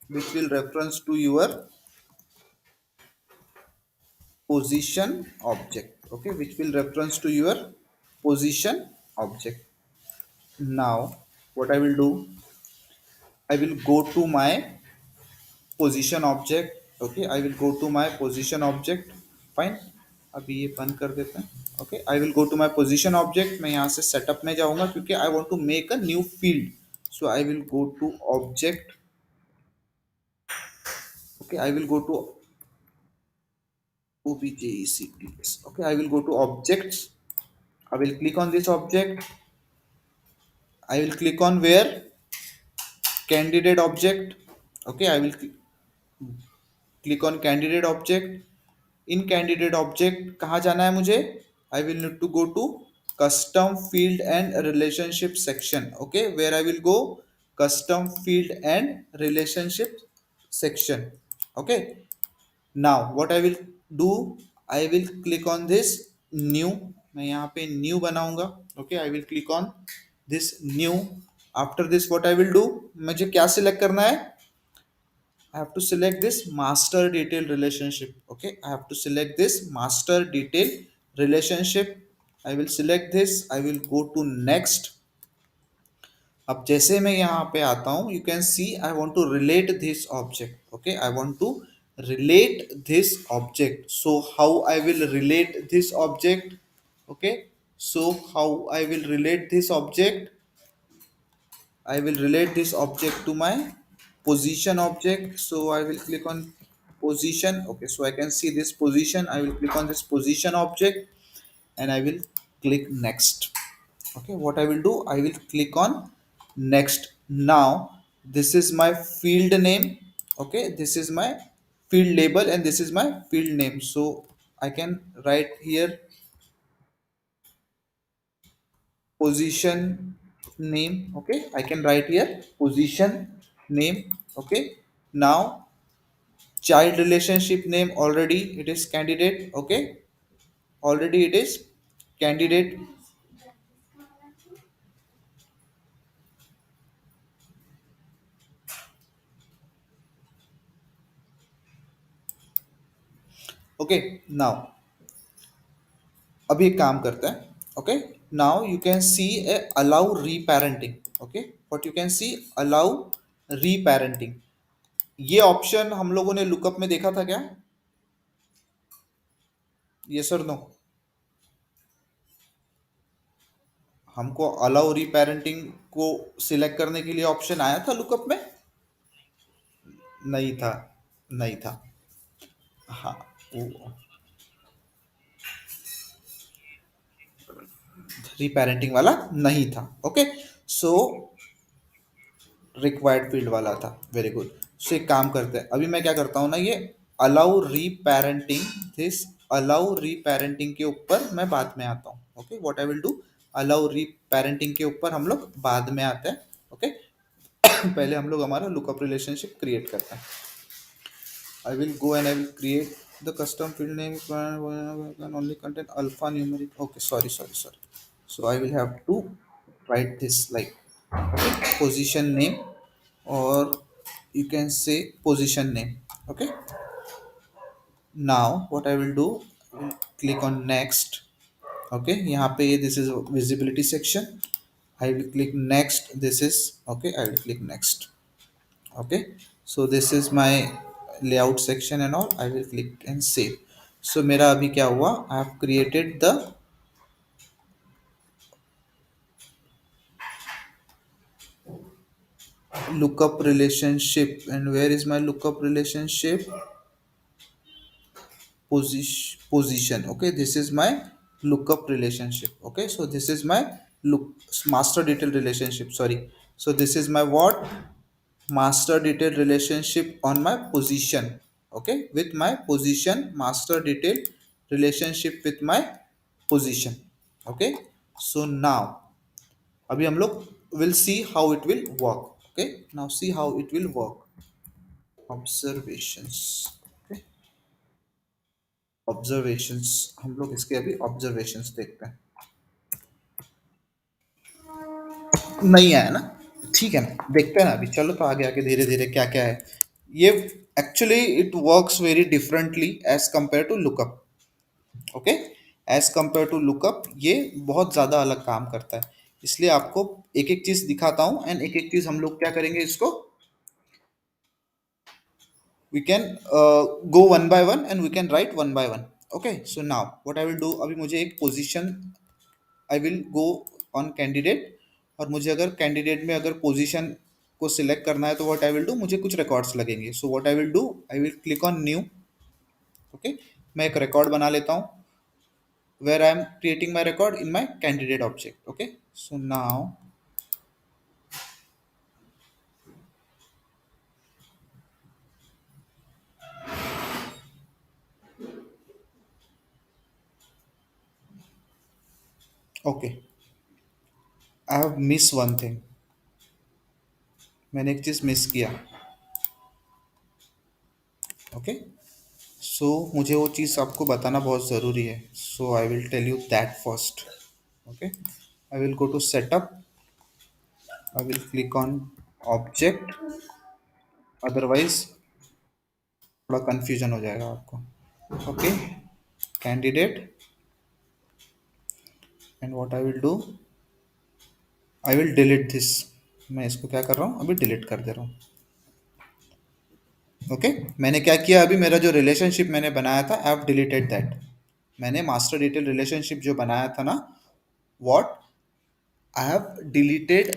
[SPEAKER 1] which will reference to your position object. Okay, which will reference to your position object. Now what I will do, I will go to my position object. Okay, I will go to my position object. फाइन, अभी ये बंद कर देते हैं. Okay, I will go to my position object. मैं यहाँ से सेटअप में जाऊंगा क्योंकि I want to make a new field. So I will go to object. Okay, I will go to objects. Okay, I will go to objects. I will click on this object. I will click on where candidate object. Okay, I will click on candidate object. In candidate object कहाँ जाना है मुझे? I will need to go to custom field and relationship section. Okay, where I will go custom field and relationship section. Okay, now what I will do, I will click on this new. मैं यहाँ पे new बनाऊंगा. Okay, I will click on this new. After this what I will do, मुझे क्या select करना है? I have to select this master detail relationship. Okay, I have to select this master detail relationship. I will select this. I will go to next. अब जैसे मैं यहाँ पे आता हूँ, you can see I want to relate this object. Okay, I want to relate this object. So how I will relate this object? Okay, so how I will relate this object? I will relate this object to my position object. So I will click on position. Okay, so I can see this position. I will click on this position object and I will click next. Okay, what I will do, I will click on next. Now this is my field name. Okay, this is my field label and this is my field name. So I can write here position name. Okay, I can write here position name. Okay, now child relationship name, already it is candidate. Okay, already it is candidate. Okay, now अभी एक काम करते हैं. Okay, now you can see a allow reparenting. Okay, what you can see, allow reparenting. ये option हम लोगों ने lookup में देखा था क्या? ये सर नो, हमको अलाउ रीपेरेंटिंग को सिलेक्ट करने के लिए ऑप्शन आया था लुकअप में? नहीं था, नहीं था. हाँ, रीपेरेंटिंग वाला नहीं था. ओके, सो रिक्वायर्ड फील्ड वाला था. Very good. सो एक काम करते हैं, अभी मैं क्या करता हूँ ना, ये allow reparenting, this allow reparenting के ऊपर मैं बाद में आता हूँ. Okay, what I will do, allow reparenting के ऊपर हम लोग बाद में आते हैं. ओके, पहले हम लोग हमारा लुकअप रिलेशनशिप क्रिएट करते हैं. I will go and I will create the custom field name can only contain alphanumeric. Okay, sorry. So I will have to write this like, okay, position name, or you can say position name. Okay. Now what I will do, I will click on next. Okay, यहाँ पे ये this is visibility section. I will click next. This is okay. I will click next. Okay, so this is my layout section and all. I will click and save. So मेरा अभी क्या हुआ, I have created the lookup relationship. And where is my lookup relationship? Position. Okay, this is my lookup relationship. Okay, so this is my look master detail relationship, sorry. So this is my what, master detail relationship on my position. Okay, with my position, master detail relationship with my position. Okay, so now अभी हम लोग will see how it will work. Okay, now see how it will work. Observations. Okay, observations, हम लोग इसके अभी observations देखते हैं। नहीं आया ना, ठीक है ना, देखते हैं ना अभी, चलो तो आगे आगे धीरे धीरे क्या क्या है ये। Actually it works very differently as compare to lookup. Okay, as compare to lookup ये बहुत ज़्यादा अलग काम करता है। इसलिए आपको एक एक चीज़ दिखाता हूँ एंड एक एक चीज़ हम लोग क्या करेंगे इसको, we can go one by one and we can write one by one. Okay, so now what I will do, अभी मुझे एक position, I will go on candidate, और मुझे अगर कैंडिडेट में अगर पोजीशन को सिलेक्ट करना है तो व्हाट आई विल डू, मुझे कुछ रिकॉर्ड्स लगेंगे। So what I will do, I will click on new. Okay, मैं एक रिकॉर्ड बना लेता हूँ where I am creating my record in my candidate object. Okay, so now okay, I have miss one thing, मैंने एक चीज़ miss किया। Okay, so मुझे वो चीज़ आपको बताना बहुत ज़रूरी है, so I will tell you that first. Okay, I will go to setup, I will click on object, otherwise थोड़ा कन्फ्यूजन हो जाएगा आपको। Okay, candidate, and what I will do, I will delete this. मैं इसको क्या कर रहा हूँ, अभी डिलीट कर दे रहा हूँ। ओके, मैंने क्या किया, अभी मेरा जो रिलेशनशिप मैंने बनाया था, आई हैव डिलीटेड दैट। मैंने मास्टर डिटेल रिलेशनशिप जो बनाया था ना, what I have deleted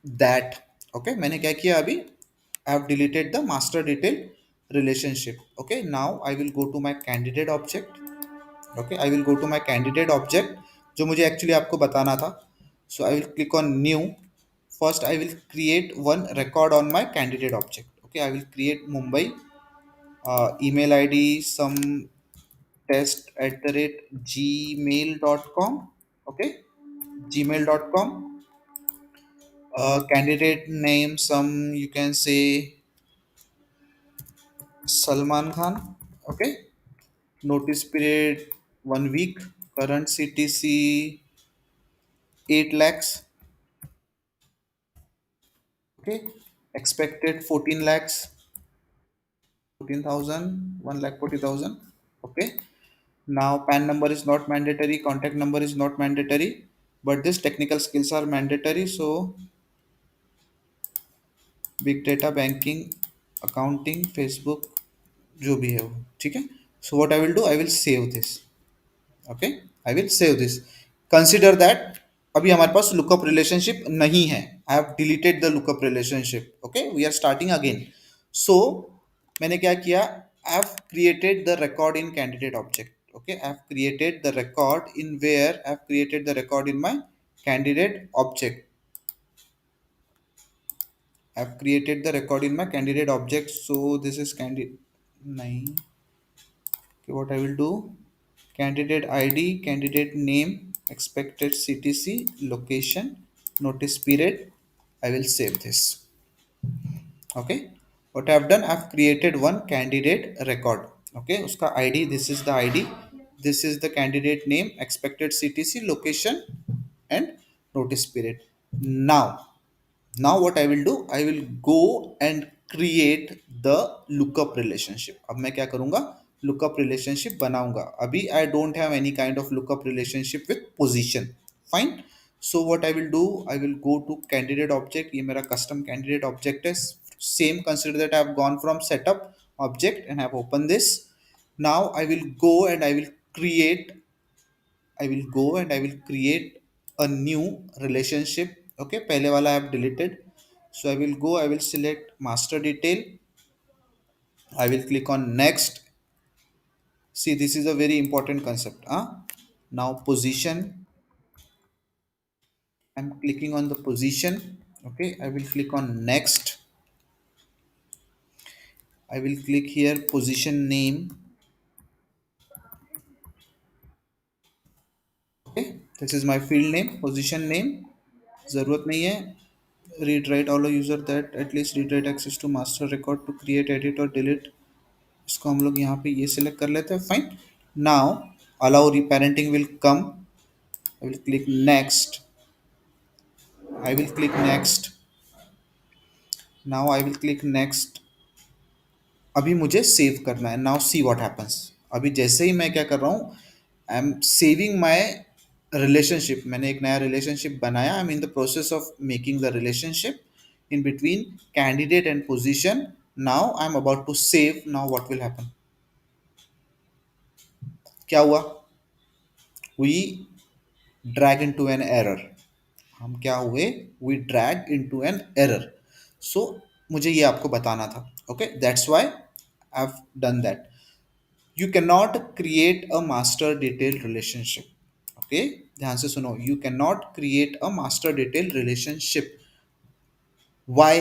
[SPEAKER 1] that. Okay, मैंने क्या किया अभी, I have deleted the master detail relationship. Okay, now I will go to my candidate object. Okay, I will go to my candidate object जो मुझे actually आपको बताना था। So I will click on new. First I will create one record on my candidate object. Okay, I will create Mumbai, email ID some test at the rate gmail.com. Okay, gmail.com, candidate name some you can say Salman Khan. Okay, notice period 1 week, current CTC 8 lakhs. Okay, expected 14 lakhs, 14,000, 1 lakh 40,000. Okay, now PAN number is not mandatory, contact number is not mandatory, but this technical skills are mandatory. So big data, banking, accounting, Facebook, जो भी है वो ठीक है। So what I will do, I will save this. Okay, I will save this, consider that अभी हमारे पास lookup relationship नहीं है, I have deleted the lookup relationship. Okay, we are starting again. So मैंने क्या किया, I have created the record in candidate object. Okay, I have created the record in where, I have created the record in my candidate object. I've created the record in my candidate object. So this is candidate 9. Okay, what I will do, candidate ID, candidate name, expected CTC, location, notice period. I will save this. Okay, what I have done, I've created one candidate record. Okay, uska ID, this is the ID, this is the candidate name, expected CTC, location, and notice period. Now what I will do, I will go and create the lookup relationship। अब मैं क्या करूंगा, lookup relationship बनाऊंगा। अभी I don't have any kind of lookup relationship with position। fine, so what I will do, I will go to candidate object, ये मेरा custom candidate object है। same, consider that I have gone from setup object and I have opened this। now I will go and I will create, I will go and I will create a new relationship। Okay, पहले वाला I have deleted, so I will go, I will select master detail, I will click on next। See, this is a very important concept, now position, I'm clicking on the position। Okay, I will click on next, I will click here position name। Okay, this is my field name, position name, जरूरत नहीं है। read write allow user that at least read write access to master record to create edit or delete, इसको हम लोग यहाँ पे ये select कर लेते हैं। Fine, Now allow reparenting will come. I will click next. I will click next. Now I will click next. अभी मुझे सेव करना है. Now see what happens. अभी जैसे ही मैं क्या कर रहा हूँ, I am saving my relationship. मैंने एक नया रिलेशनशिप बनाया. I am in the process of making the relationship in between candidate and position. Now I am about to save. Now what will happen. क्या हुआ? We drag into an error. हम क्या हुए? We drag into an error. So मुझे ये आपको बताना था. Okay, that's why I have done that. You cannot create a master detail relationship. Okay, ध्यान से सुनो. You cannot create a master detail relationship. Why?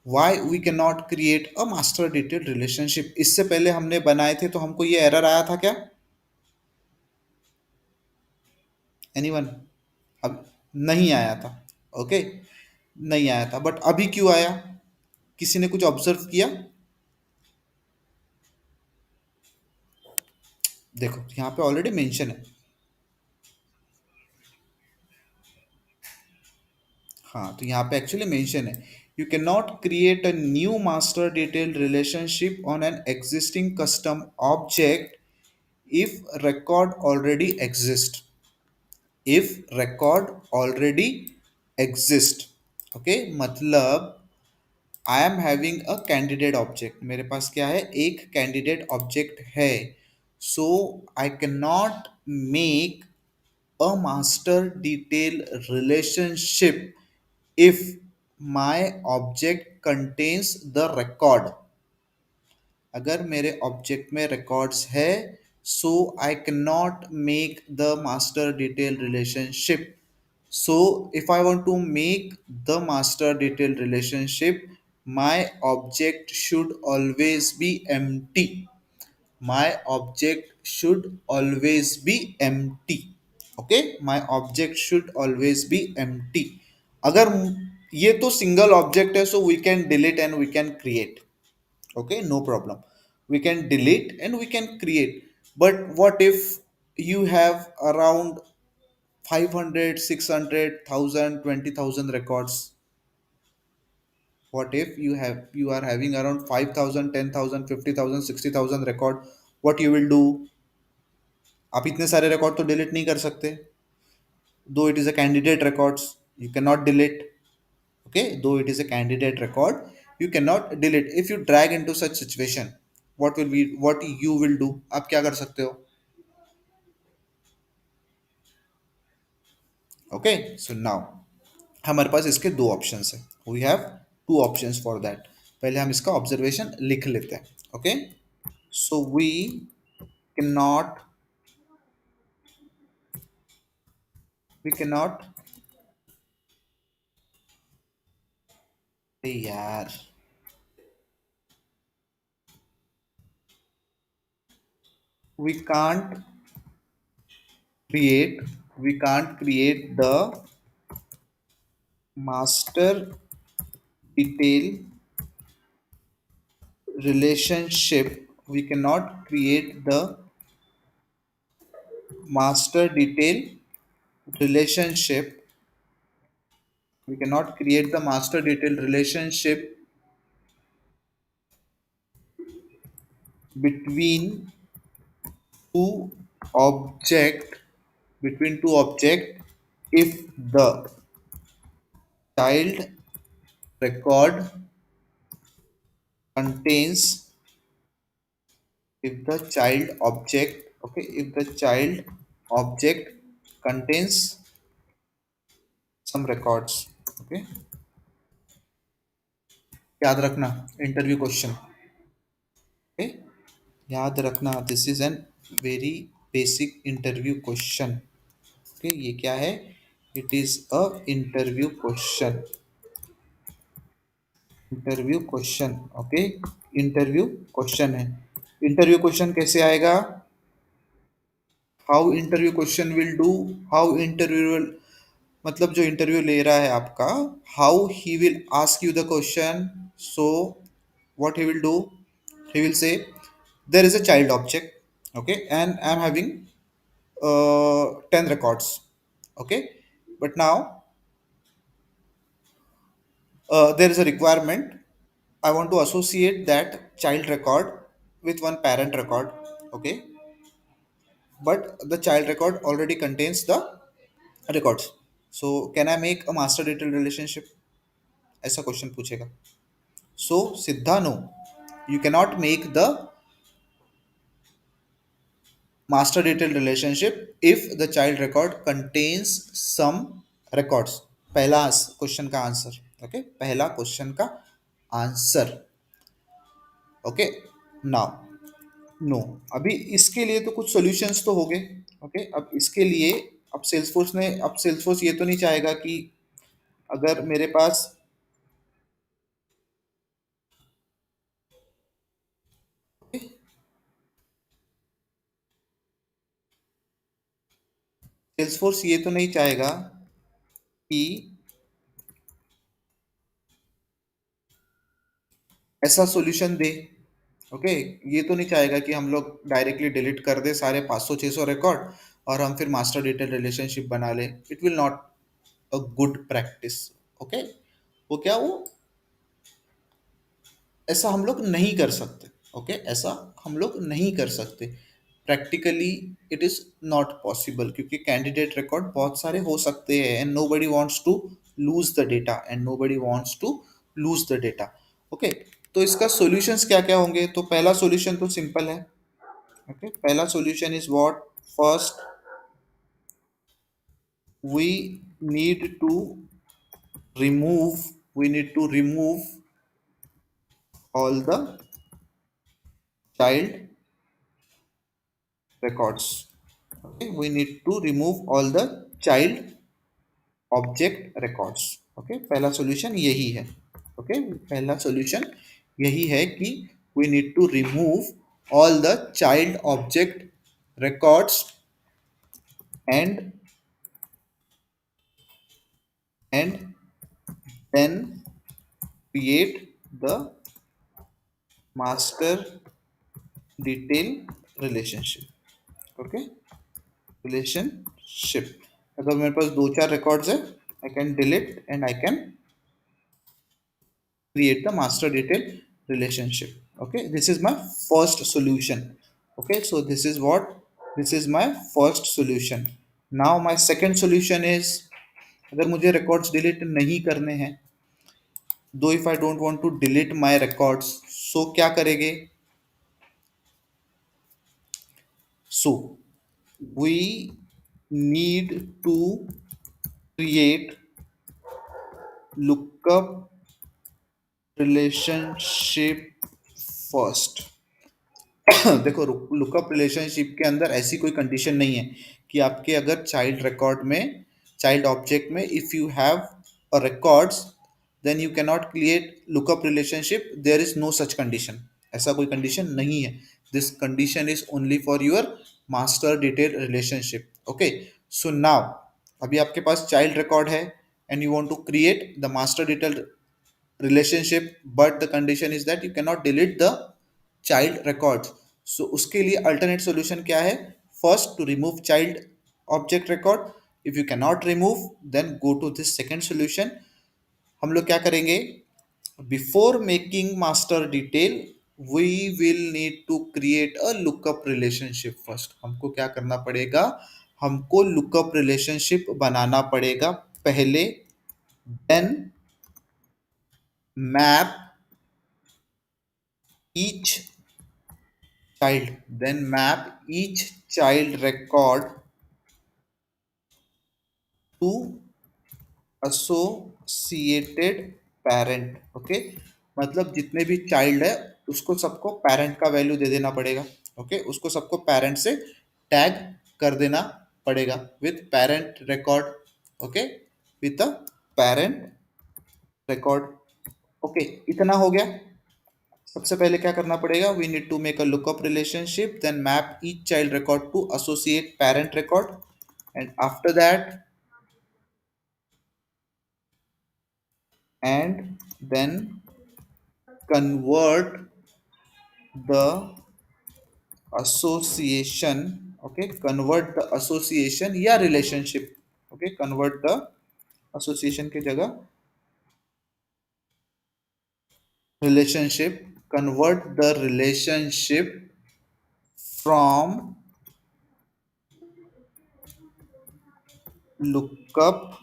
[SPEAKER 1] Why we cannot create a master detail relationship? इससे पहले हमने बनाए थे तो हमको ये एरर आया था क्या? Anyone? अब नहीं आया था. ओके, नहीं आया था. बट अभी क्यों आया? किसी ने कुछ ऑब्जर्व किया? देखो यहाँ पे ऑलरेडी मेंशन है. हाँ, तो यहाँ पे एक्चुअली मेंशन है. You can not create a new master detail relationship on an existing custom object if record already exist. if record already exist. Okay, मतलब I am having a candidate object. मेरे पास क्या है? एक candidate object है. So I can not make a master detail relationship if my object contains the record. अगर मेरे object में रिकॉर्ड्स है, so I can not make the master detail relationship. So if I want to make the master detail relationship, my object should always be empty. My object should always be empty. Okay, my object should always be empty. अगर ये तो single object है, so we can delete and we can create. Okay, no problem. We can delete and we can create. But what if you have around 500, 600,000, 20,000 records? What if you are having around 5,000, 10,000, 50,000, 60,000 record? What you will do? आप इतने सारे record तो delete नहीं कर सकते. Though it is a candidate records, you cannot delete. Okay, though it is a candidate record, you cannot delete. If you drag into such situation, what you will do? आप क्या कर सकते हो? Okay, so now हमारे पास इसके दो options है. We have two options for that. पहले हम इसका ऑब्जर्वेशन लिख लेते हैं. Okay, so we can not we can not यार, we can't create we can't create the master detail relationship. We cannot create the master detail relationship. We cannot create the master detail relationship between two object between two object, if the child record contains, if the child object, okay, if the child object contains some records. Okay, याद रखना interview question. Okay, याद रखना this is an very basic interview question. Okay, ये क्या है? It is a interview question. Interview question. Okay, interview question है. Interview question कैसे आएगा? How interview question will do, how interview will, मतलब जो इंटरव्यू ले रहा है आपका, how he will ask you the question. So what he will do, he will say there is a child object. Okay, and I'm having 10 records. Okay, but now there is a requirement. I want to associate that child record with one parent record. Okay, but the child record already contains the records. So can I make a master detail relationship? ऐसा question पूछेगा. So Siddha, no, you cannot make the master detail relationship if the child record contains some records. पहला question का answer. Okay, पहला question का answer. Okay, now no. अभी इसके लिए तो कुछ सॉल्यूशंस तो हो गए. ओके, अब इसके लिए अब सेल्सफोर्स ये तो नहीं चाहेगा कि अगर मेरे पास सेल्सफोर्स ये तो नहीं चाहेगा कि ऐसा सॉल्यूशन दे. ओके, ये तो नहीं चाहेगा कि हम लोग डायरेक्टली डिलीट कर दे सारे 500-600 रिकॉर्ड और हम फिर मास्टर डिटेल रिलेशनशिप बना ले. It will not a good practice. Okay, वो क्या, वो ऐसा हम लोग नहीं कर सकते. ओके, ऐसा हम लोग नहीं कर सकते. Practically it is not possible, क्योंकि कैंडिडेट रिकॉर्ड बहुत सारे हो सकते हैं and nobody wants to lose the data and nobody wants to lose the data. Okay, तो इसका सॉल्यूशंस क्या क्या होंगे? तो पहला सॉल्यूशन तो सिंपल है. ओके, पहला solution is what? First we need to we need to remove all the child records. Okay, we need to remove all the child object records. Okay, पहला सॉल्यूशन यही है. ओके, पहला solution यही है कि we need to remove all the child object records and and then create the master detail relationship. Okay, relationship. अगर मेरे पास दो चार रिकॉर्ड्स है, I can delete and I can create the master detail relationship. Okay, this is my first solution. Okay, so this is my first solution. Now my second solution is, अगर मुझे records delete नहीं करने हैं, दो if I don't want to delete my records, so क्या करेंगे? So we need to create lookup relationship first. देखो, lookup relationship के अंदर ऐसी कोई कंडीशन नहीं है कि आपके अगर चाइल्ड रिकॉर्ड में, चाइल्ड ऑब्जेक्ट में, if you have a records, then you can not create lookup relationship. There is no such condition. ऐसा कोई कंडीशन नहीं है. This condition is only for your master detail relationship. Okay, so now अभी आपके पास child record है and you want to create the master detail relationship, but the condition is that you cannot delete the child records. So उसके लिए alternate solution क्या है? First, to remove child object record. If you cannot remove, then go to this second solution. हम लोग क्या करेंगे? Before making master detail, we will need to create a lookup relationship first. हमको क्या करना पड़ेगा? हमको lookup relationship बनाना पड़ेगा पहले. Then map each child, then map each child record to associated parent. Okay, मतलब जितने भी चाइल्ड है उसको सबको पेरेंट का वैल्यू दे देना पड़ेगा. ओके, उसको सबको पेरेंट से टैग कर देना पड़ेगा with parent record. Okay, with a parent record. Okay, इतना हो गया. सबसे पहले क्या करना पड़ेगा? We need to make a lookup relationship, then map each child record to associate parent record, and after that and then convert the association. Okay, convert the association या relationship. Okay, convert the association की जगह relationship, convert the relationship from lookup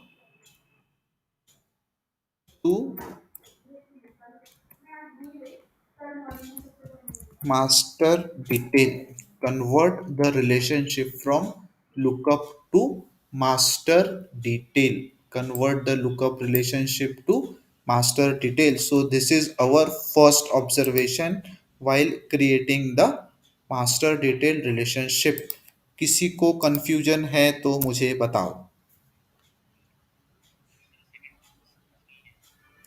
[SPEAKER 1] to master detail. Convert the relationship from lookup to master detail. Convert the lookup relationship to master detail. So this is our first observation while creating the master detail relationship. किसी को confusion है तो मुझे बताओ.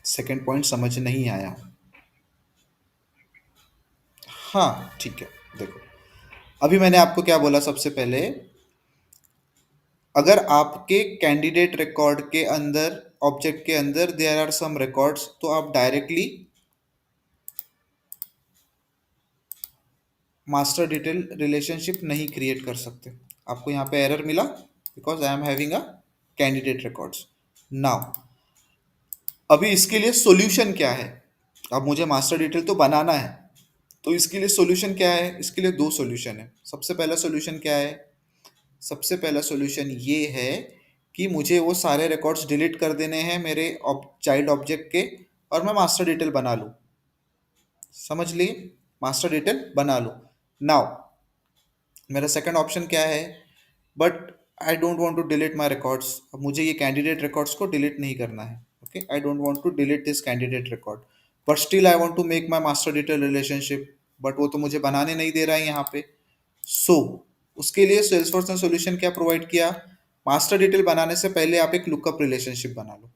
[SPEAKER 1] Second point समझ नहीं आया. हाँ ठीक है. देखो, अभी मैंने आपको क्या बोला सबसे पहले. अगर आपके कैंडिडेट रिकॉर्ड के अंदर, ऑब्जेक्ट के अंदर देयर आर सम रिकॉर्ड्स, तो आप डायरेक्टली मास्टर डिटेल रिलेशनशिप नहीं क्रिएट कर सकते. आपको यहाँ पे एरर मिला because I am having a candidate records. Now अभी इसके लिए सॉल्यूशन क्या है. अब मुझे मास्टर डिटेल तो बनाना है, तो इसके लिए सॉल्यूशन क्या है. इसके लिए दो सॉल्यूशन है. सबसे पहला सॉल्यूशन क्या है. सबसे पहला सॉल्यूशन ये है कि मुझे वो सारे रिकॉर्ड्स डिलीट कर देने हैं मेरे चाइल्ड ऑब्जेक्ट के, और मैं मास्टर डिटेल बना लूँ. समझ लिए, मास्टर डिटेल बना लूँ. नाउ मेरा सेकंड ऑप्शन क्या है. But I don't want to delete my records. अब मुझे ये कैंडिडेट रिकॉर्ड्स को डिलीट नहीं करना है. Okay, I don't want to delete this candidate record, but still I want to make my master detail relationship. But वो तो मुझे बनाने नहीं दे रहा है यहाँ पे. सो उसके लिए सेल्सफोर्स ने सॉल्यूशन क्या प्रोवाइड किया. मास्टर डिटेल बनाने से पहले आप एक लुकअप रिलेशनशिप बना लो.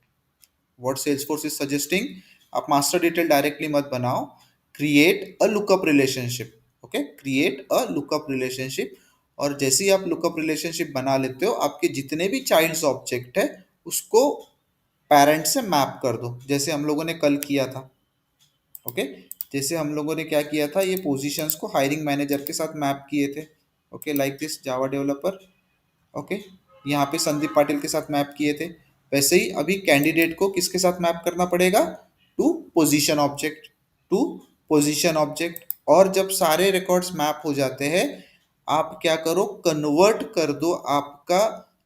[SPEAKER 1] व्हाट सेल्सफोर्स इज सजेस्टिंग, आप मास्टर डिटेल डायरेक्टली मत बनाओ, create a lookup relationship. Okay, create a lookup relationship. और जैसे ही आप लुकअप रिलेशनशिप बना लेते हो, आपके जितने भी चाइल्ड्स ऑब्जेक्ट है उसको पेरेंट से मैप कर दो, जैसे हम लोगों ने कल किया था. ओके, जैसे हम लोगों ने क्या किया था, ये पोजीशंस को हायरिंग मैनेजर के साथ मैप किए थे. Okay, like this Java developer. Okay, यहाँ पे संदीप पाटिल के साथ मैप किए थे. वैसे ही अभी कैंडिडेट को किसके साथ मैप करना पड़ेगा. To position object. To position object. और जब सारे रिकॉर्ड्स मैप हो जाते हैं, आप क्या करो, कन्वर्ट कर दो आपका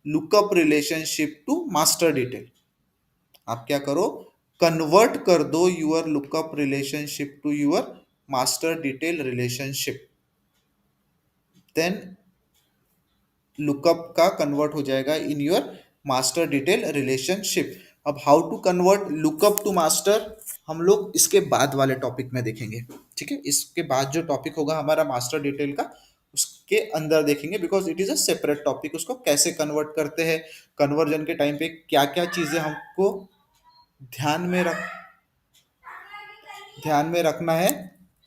[SPEAKER 1] lookup relationship to master detail. आप क्या करो, कन्वर्ट कर दो your lookup relationship to your master detail relationship. Then lookup का कन्वर्ट हो जाएगा in your master detail relationship. अब how to convert lookup to master हम लोग इसके बाद वाले टॉपिक में देखेंगे. ठीक है, इसके बाद जो टॉपिक होगा हमारा मास्टर डिटेल का, उसके अंदर देखेंगे, because it is a separate topic. उसको कैसे कन्वर्ट करते हैं, कन्वर्जन के टाइम पे क्या क्या चीजें हमको ध्यान में रख ध्यान में रखना है.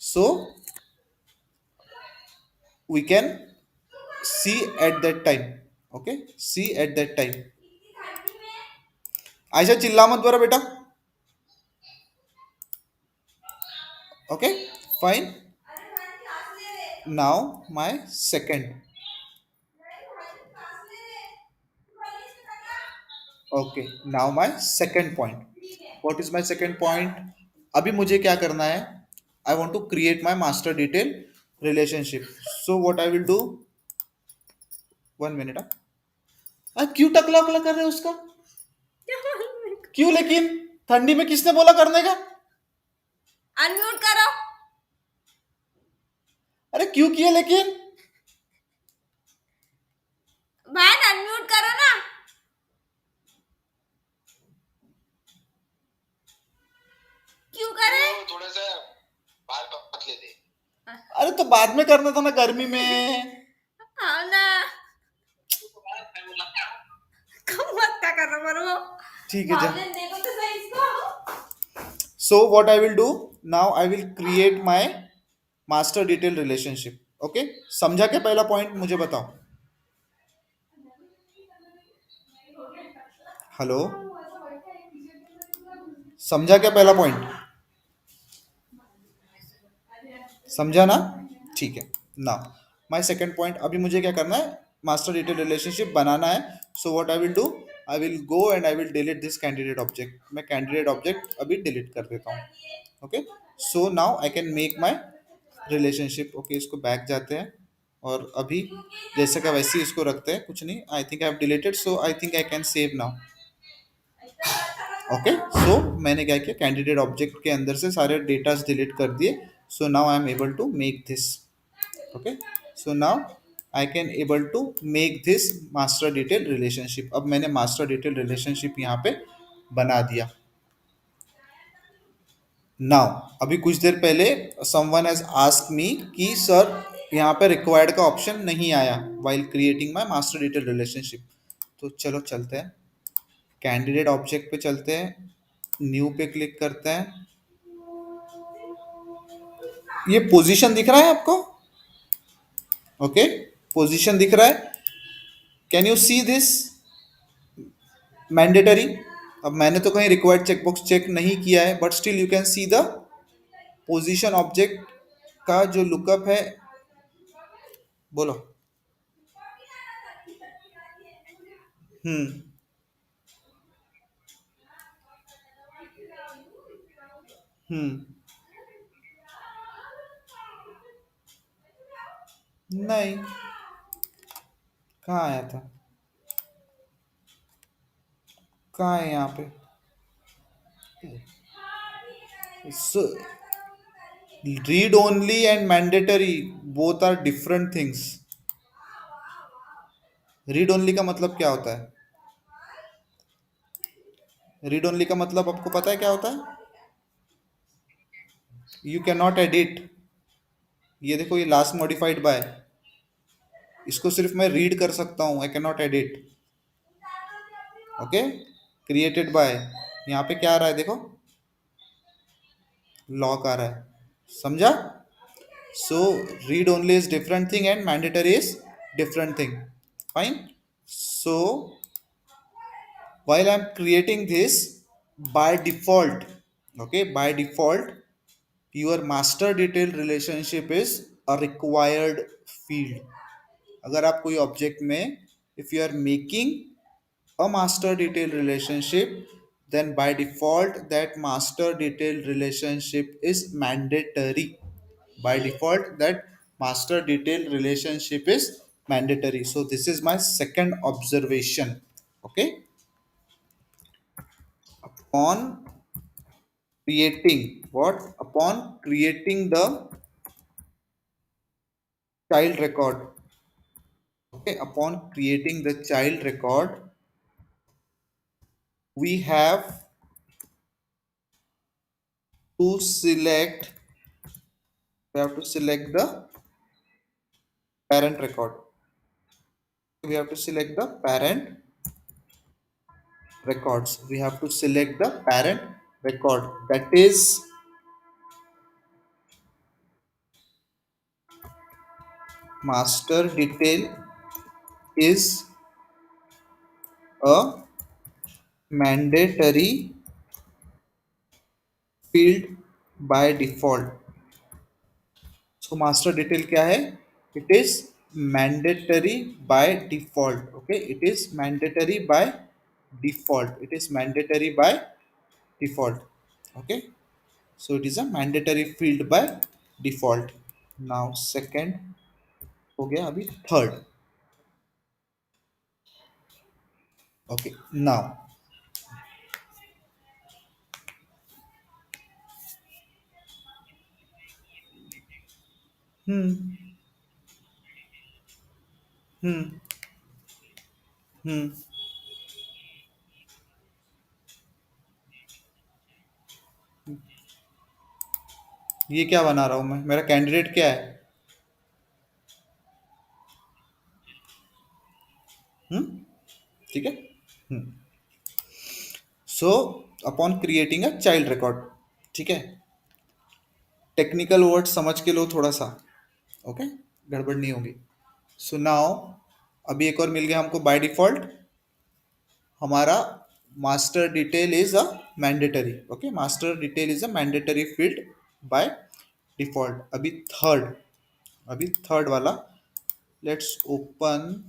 [SPEAKER 1] So we can see at that time. Okay, see at that time. Ayesha चिल्ला मत बरा बेटा. Okay, fine. Now my second. Okay, now my second point. What is my second point? अभी मुझे क्या करना है. I want to create my master detail relationship. So what I will do. 1 minute. क्यों टकला वकला कर रहे हो उसका. क्यों लेकिन ठंडी में किसने बोला करने का.
[SPEAKER 2] अनम्यूट करो.
[SPEAKER 1] अरे क्यों किया लेकिन.
[SPEAKER 2] बहन अनम्यूट करो ना. क्यों करे. थोड़ा सा बाल पतले थे.
[SPEAKER 1] अरे तो बाद में करना था ना, गर्मी में.
[SPEAKER 2] हाँ ना. कम मत करो मरो.
[SPEAKER 1] ठीक है जा.
[SPEAKER 2] देखो तो सही इसको.
[SPEAKER 1] So what I will do now, I will create my master detail relationship. Okay, समझा के पहला पॉइंट मुझे बताओ. हेलो, समझा क्या पहला पॉइंट. समझा ना. ठीक है ना. माई सेकेंड पॉइंट, अभी मुझे क्या करना है, मास्टर डिटेल रिलेशनशिप बनाना है. So what I will do, I will go and I will delete this candidate object. मैं कैंडिडेट ऑब्जेक्ट अभी डिलीट कर देता हूँ. Okay, so now I can make my relationship. Okay, इसको बैक जाते हैं और अभी जैसे का वैसे ही इसको रखते हैं, कुछ नहीं. I think I have deleted, so I think I can save now. Okay, so मैंने क्या किया, कैंडिडेट ऑब्जेक्ट के अंदर से सारे डेटास डिलीट कर दिए. So now I am able to make this. Okay, so now I can able to make this master detail relationship. अब मैंने मास्टर डिटेल रिलेशनशिप यहाँ पे बना दिया. नाउ अभी कुछ देर पहले समवन हैज आस्क्ड मी कि सर यहाँ पे रिक्वायर्ड का ऑप्शन नहीं आया while creating my master detail relationship. तो चलो चलते हैं, कैंडिडेट ऑब्जेक्ट पे चलते हैं, न्यू पे क्लिक करते हैं. ये पोजीशन दिख रहा है आपको? ओके, पोजीशन दिख रहा है. Can you see this mandatory? अब मैंने तो कहीं रिक्वायर्ड चेकबॉक्स चेक नहीं किया है, but still you can see the position object का जो लुकअप है. बोलो. हम्म. हम्म. नहीं, कहाँ आया था? कहाँ है यहाँ पे? Read only and mandatory both are different things. Read only का मतलब क्या होता है? रीड ओनली का मतलब आपको पता है क्या होता है? You can not edit. ये देखो, ये लास्ट मॉडिफाइड बाय, इसको सिर्फ मैं रीड कर सकता हूँ, आई can not edit. Okay, created by, यहाँ पे क्या आ रहा है देखो, लॉक आ रहा है. समझा? So read only is different thing and mandatory is different thing. Fine. So while I'm creating this, by default, okay, by default your master detail relationship is a required field. अगर आप कोई object में if you are making a master detail relationship, then by default that master detail relationship is mandatory. By default that master detail relationship is mandatory. So this is my second observation. Okay, upon creating what, upon creating the child record. Okay, upon creating the child record, we have to select, we have to select the parent record. We have to select the parent records. We have to select the parent record, that is master detail is a mandatory field by default. So master detail क्या है? It is mandatory by default. Okay, it is mandatory by default. It is mandatory by default. Okay, so it is a mandatory field by default. Now second हो गया, अभी third. Okay, now hmm hmm hmm ये क्या बना रहा हूँ मैं? मेरा कैंडिडेट क्या है? हम्म, ठीक है. Hmm. So upon creating a child record, ठीक है, टेक्निकल वर्ड समझ के लो थोड़ा सा. ओके, गड़बड़ नहीं होगी. सो नाउ अभी एक और मिल गया हमको. बाय डिफॉल्ट हमारा master detail is a mandatory. Okay, master detail is a mandatory field by default. अभी थर्ड वाला लेट्स ओपन,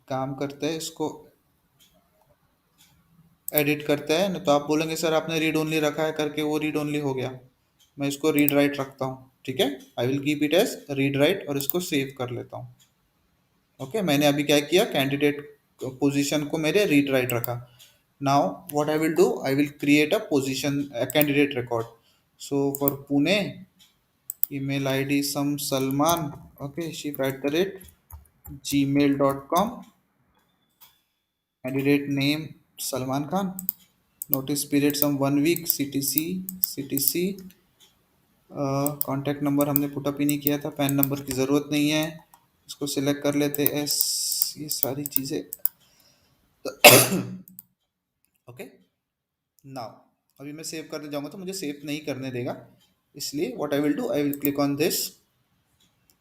[SPEAKER 1] काम करते हैं इसको, एडिट करते हैं नहीं तो आप बोलेंगे सर आपने रीड ओनली रखा है करके, वो रीड ओनली हो गया। मैं इसको रीड राइट रखता हूँ, ठीक है। I will keep it as read write और इसको सेव कर लेता हूँ। ओके, मैंने अभी क्या किया, कैंडिडेट पोजीशन को मेरे रीड राइट रखा। Now what I will do, I will create a position candidate record. So for Pune, email id some salman, okay, ship@gmail.com, candidate name salman khan, notice period some 1 week, ctc, contact number हमने put up ही नहीं किया था, pan number की ज़रूरत नहीं है, इसको select कर लेते एस, ये सारी चीज़ें। ओके, नाउ अभी मैं सेव करने जाऊंगा तो मुझे सेव नहीं करने देगा, इसलिए what I will do, I will click on this.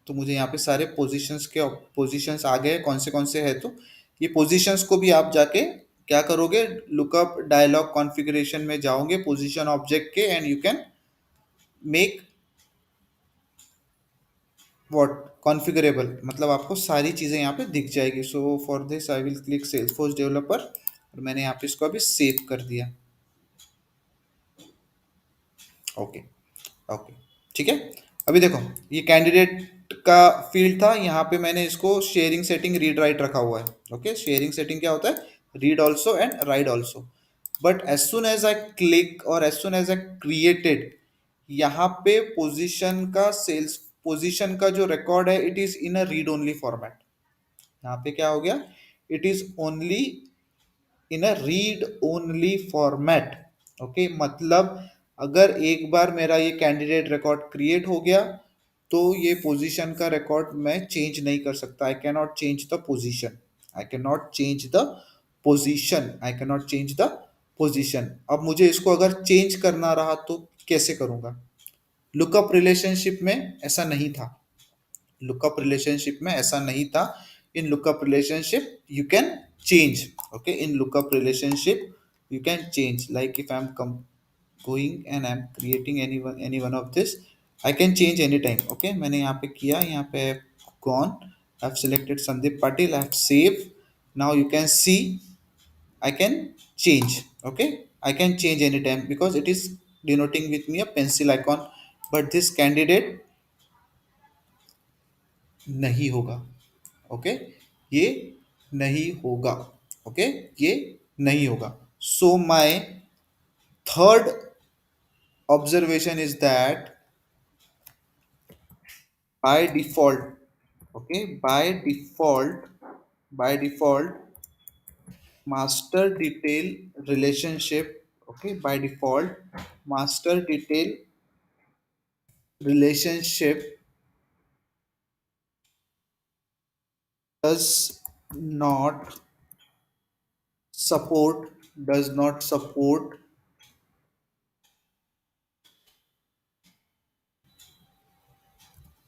[SPEAKER 1] तो मुझे यहाँ पे सारे पोजीशंस आ गए, कौन से है। तो ये पोजीशंस को भी आप जाके क्या करोगे, लुकअप डायलॉग कॉन्फ़िगरेशन में जाओगे पोजीशन ऑब्जेक्ट के, and you can make what configurable, मतलब आपको सारी चीज़ें यहाँ पे दिख जाएगी। So for this I will click Salesforce developer, और मैंने यहाँ पे इसको अभी सेव कर दिया। ओके, ओके, ठीक है। अभी देखो, ये कैंडिडेट का फील्ड था, यहाँ पे मैंने इसको शेयरिंग सेटिंग रीड राइट रखा हुआ है। ओके, शेयरिंग सेटिंग क्या होता है, read also and write also. But as soon as I click और as soon as I created, यहाँ पे पोजीशन का सेल्स पोजीशन का जो रिकॉर्ड है, it is in a read only format. यहाँ पे क्या हो गया, it is only in a read only format. Okay, मतलब अगर एक बार मेरा ये कैंडिडेट रिकॉर्ड क्रिएट हो गया, तो ये पोजीशन का रिकॉर्ड मैं चेंज नहीं कर सकता। आई can not change the position, I can not change the position, I can not change the position. अब मुझे इसको अगर चेंज करना रहा तो कैसे करूंगा, लुकअप रिलेशनशिप में ऐसा नहीं था, लुकअप रिलेशनशिप में ऐसा नहीं था। In lookup relationship you can change, okay, in lookup relationship you can change, like if I'm going and I'm creating any one of this, I can change anytime। okay, मैंने यहाँ पे किया, यहाँ पे gone, I've selected Sandeep Patil, I've saved। now you can see I can change। okay, I can change anytime because it is denoting with me a pencil icon, but this candidate नहीं होगा। Okay, ये नहीं होगा। Okay, ये नहीं होगा। So my third observation is that by default, okay, by default master detail relationship, okay, by default master detail relationship does not does not support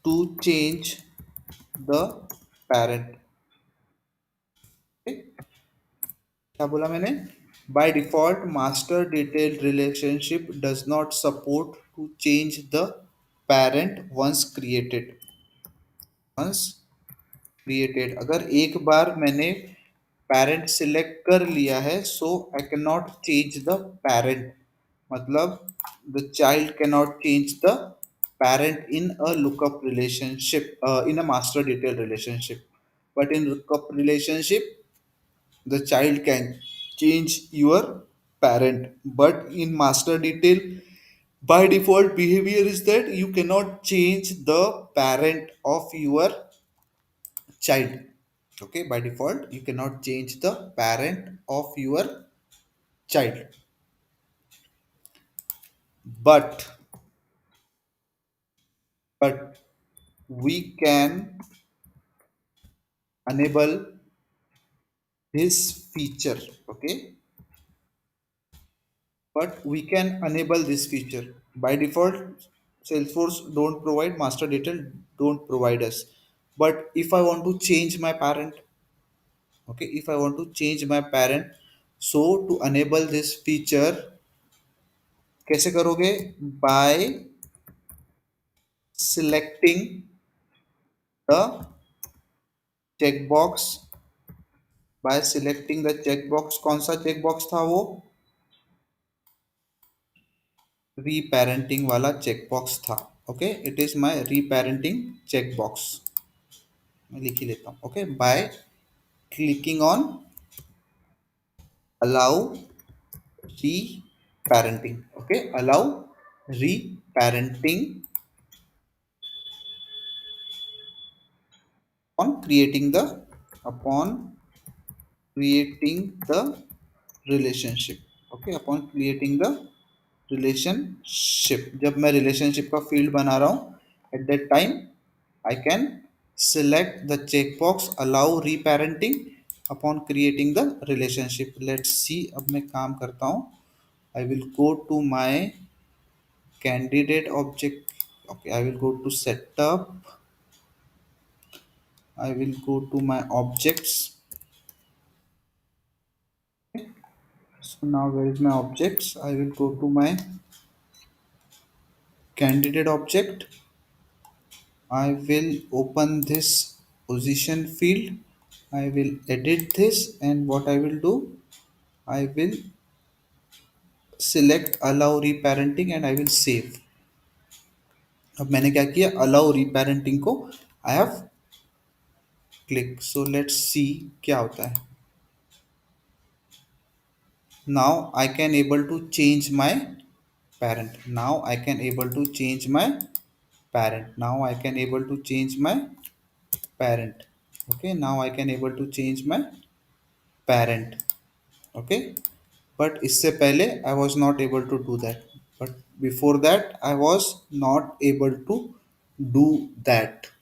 [SPEAKER 1] to change the parent। okay? क्या बोला मैंने, by default master detail relationship does not support to change the parent once created. अगर एक बार मैंने parent select कर लिया है, so I can not change the parent, मतलब the child can not change the parent in a lookup relationship, in a master detail relationship, but in lookup relationship the child can change your parent, but in master detail by default behavior is that you cannot change the parent of your child। okay, by default you cannot change the parent of your child, but but we can enable this feature। okay, but we can enable this feature. By default Salesforce don't provide master detail, don't provide us, but if I want to change my parent, okay, if I want to change my parent, so to enable this feature कैसे करोगे, by selecting the checkbox, by selecting the checkbox, कौन सा checkbox था वो, रीपेरेंटिंग वाला checkbox था. Okay, it is my reparenting checkbox. मैं लिख ही लेता हूँ. Okay, by clicking on allow reparenting. Okay, allow reparenting on creating the, upon creating the relationship. Okay, upon creating the relationship. जब मैं रिलेशनशिप का फील्ड बना रहा हूँ, at that time I can select the checkbox allow reparenting upon creating the relationship. Let's see. अब मैं काम करता हूँ. I will go to my candidate object. Okay, I will go to setup. I will go to my objects. So now where is my objects? I will go to my candidate object. I will open this position field. I will edit this, and what I will do, I will select allow reparenting and I will save. अब मैंने क्या किया, allow reparenting को I have click. So let's see क्या होता है. Now I can able to change my parent. Now I can able to change my parent. Now I can able to change my parent. Okay, now I can able to change my parent. Okay, but इससे पहले I was not able to do that. But before that I was not able to do that.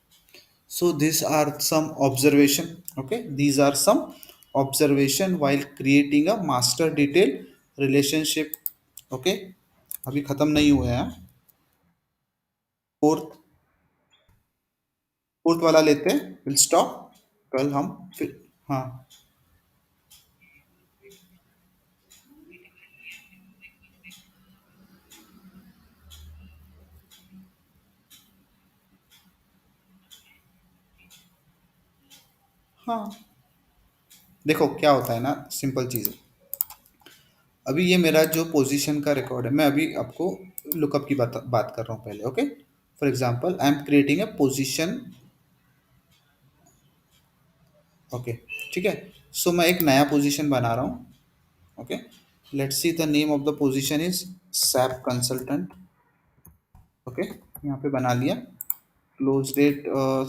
[SPEAKER 1] So these are some observation. Okay, these are some observation while creating a master detail relationship. Okay, अभी खत्म नहीं हुआ है. Fourth fourth वाला लेते हैं. Will stop. कल हम फिर. हाँ. हाँ, देखो क्या होता है ना, सिंपल चीज़ है. अभी ये मेरा जो पोजीशन का रिकॉर्ड है, मैं अभी आपको लुकअप की बात बात कर रहा हूँ पहले. Okay, for example I am creating a position. Okay, ठीक है. सो मैं एक नया पोजीशन बना रहा हूँ. Okay, let's see the name of the position is SAP consultant. Okay, यहाँ पे बना लिया. Close date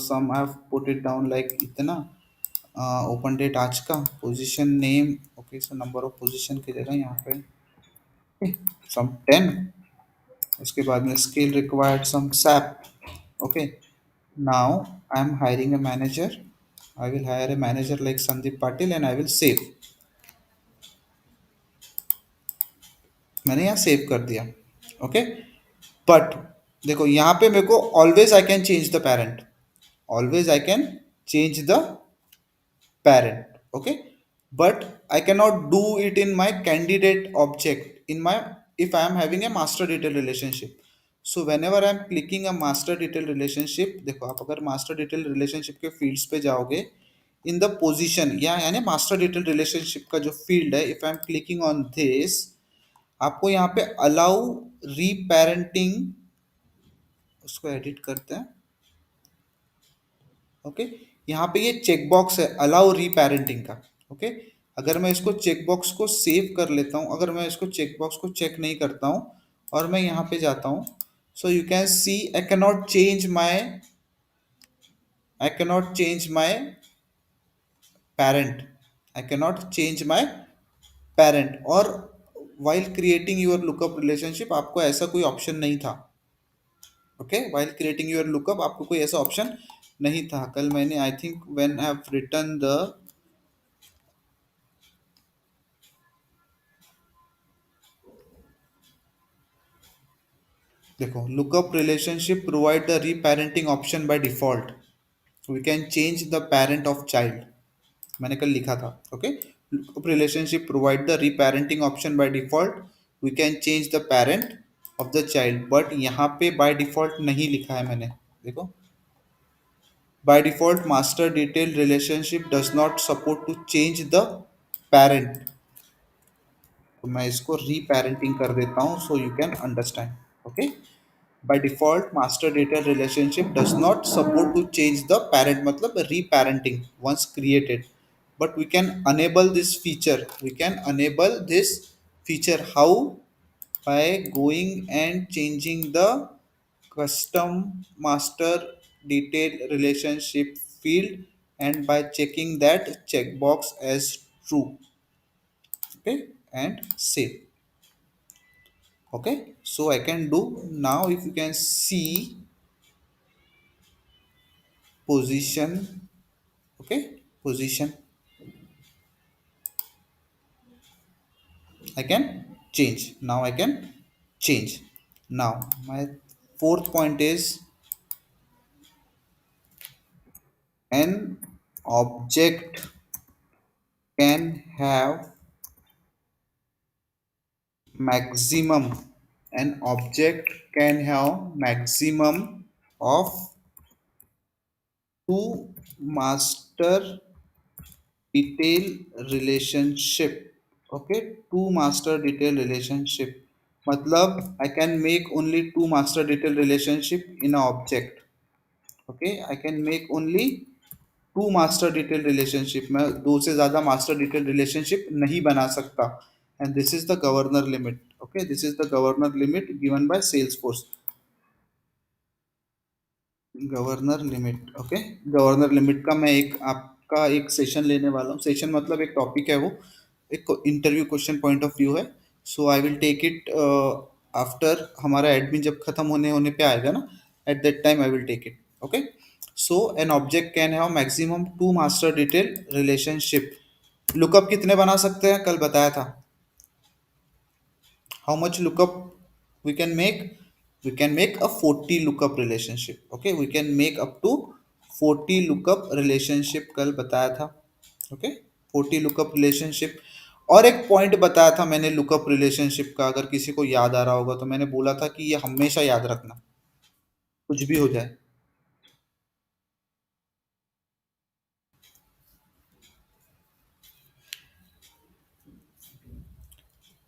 [SPEAKER 1] some I have put it down like इतना. ओपन डेट आज का. Position name. Okay, so number of position की जगह यहाँ पे सम 10. उसके बाद में skill required some SAP. Okay, now I am hiring a manager. I will hire a manager like Sandeep Patil and I will save. मैंने यहाँ सेव कर दिया. ओके, बट देखो यहाँ पे मेरे को always I can change the parent. Always I can change the parent. Okay, but I cannot do it in my candidate object in my, if I am having a master detail relationship. So whenever I am clicking a master detail relationship, देखो आप अगर master detail relationship के fields पे जाओगे, in the position या यानी master detail relationship का जो field है, if I am clicking on this, आपको यहाँ पे allow reparenting, उसको edit करते हैं. ओके, यहाँ पे ये चेक बॉक्स है अलाउ रीपेरेंटिंग का. ओके, अगर मैं इसको चेक बॉक्स को सेव कर लेता हूँ, अगर मैं इसको चेक बॉक्स को चेक नहीं करता हूँ और मैं यहाँ पे जाता हूँ, so you can see I cannot change my parent. I cannot change my parent. और while creating your lookup relationship आपको ऐसा कोई ऑप्शन नहीं था. Okay, while creating your lookup आपको कोई ऐसा ऑप्शन नहीं था. कल मैंने I think when I have written the, देखो lookup relationship provide the reparenting option by default. We can change the parent of child. मैंने कल लिखा था. Okay, lookup relationship provide the reparenting option by default. We can change the parent of the child, but यहाँ पे by default नहीं लिखा है मैंने, देखो, by default master detail relationship does not support to change the parent. तो मैं इसको रीपेरेंटिंग कर देता हूँ so you can understand. Okay, by default master data relationship does not support to change the parent, मतलब reparenting once created, but we can enable this feature, we can enable this feature how, by going and changing the custom master detail relationship field and by checking that checkbox as true. Okay, and save. Okay, so I can do now, if you can see position. Okay, position, I can change now, I can change. Now my fourth point is an object can have maximum, an object can have maximum of two master detail relationship. Okay, two master detail relationship, मतलब I can make only two master detail relationship in a object. Okay, I can make only two master detail relationship, मैं दो से ज्यादा master detail relationship नहीं बना सकता, and this is the governor limit. Okay, this is the governor limit given by Salesforce, governor limit. Okay, governor limit का मैं एक आपका एक सेशन लेने वाला हूँ, सेशन मतलब एक टॉपिक है, वो एक interview question point of view है। So I will take it after हमारा एडमिन जब खत्म होने होने पे आएगा ना, at that time I will take it. Okay, so an object can have maximum two master detail relationship. Lookup कितने बना सकते हैं, कल बताया था, how much lookup we can make, we can make a 40 lookup relationship। okay, we can make up to 40 lookup relationship, कल बताया था। Okay, 40 lookup relationship. और एक पॉइंट बताया था मैंने लुकअप रिलेशनशिप का, अगर किसी को याद आ रहा होगा तो मैंने बोला था कि ये हमेशा याद रखना, कुछ भी हो जाए।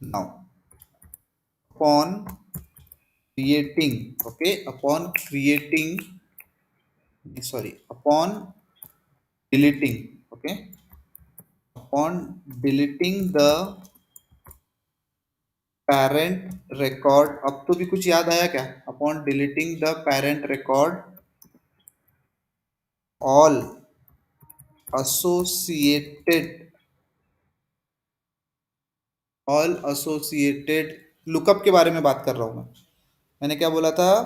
[SPEAKER 1] Now upon creating, okay, upon creating, sorry, upon deleting, okay, upon deleting the parent record, अब तो भी कुछ याद आया क्या, upon deleting the parent record all associated, all associated lookup के बारे में बात कर रहा हूं मैं। मैंने क्या बोला था,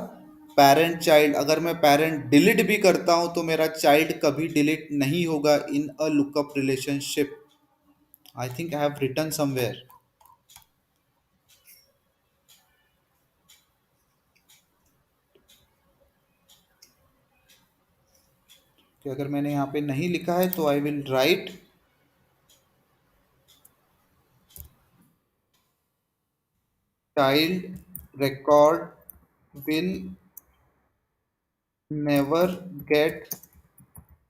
[SPEAKER 1] पेरेंट चाइल्ड, अगर मैं पेरेंट डिलीट भी करता हूं तो मेरा चाइल्ड कभी डिलीट नहीं होगा in a lookup relationship. I think I have written somewhere कि अगर मैंने यहाँ पे नहीं लिखा है तो I will write child record will never get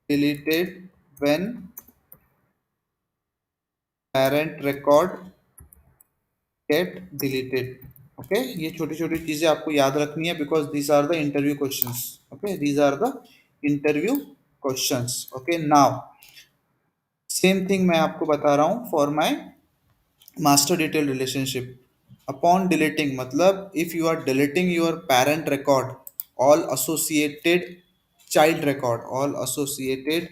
[SPEAKER 1] deleted when parent record get deleted। Okay, ये छोटी छोटी चीजें आपको याद रखनी है, because these are the interview questions. Okay, these are the interview questions. Okay, now same thing मैं आपको बता रहा हूँ for my master detail relationship. Upon deleting मतलब if you are deleting your parent record, all associated child record, all associated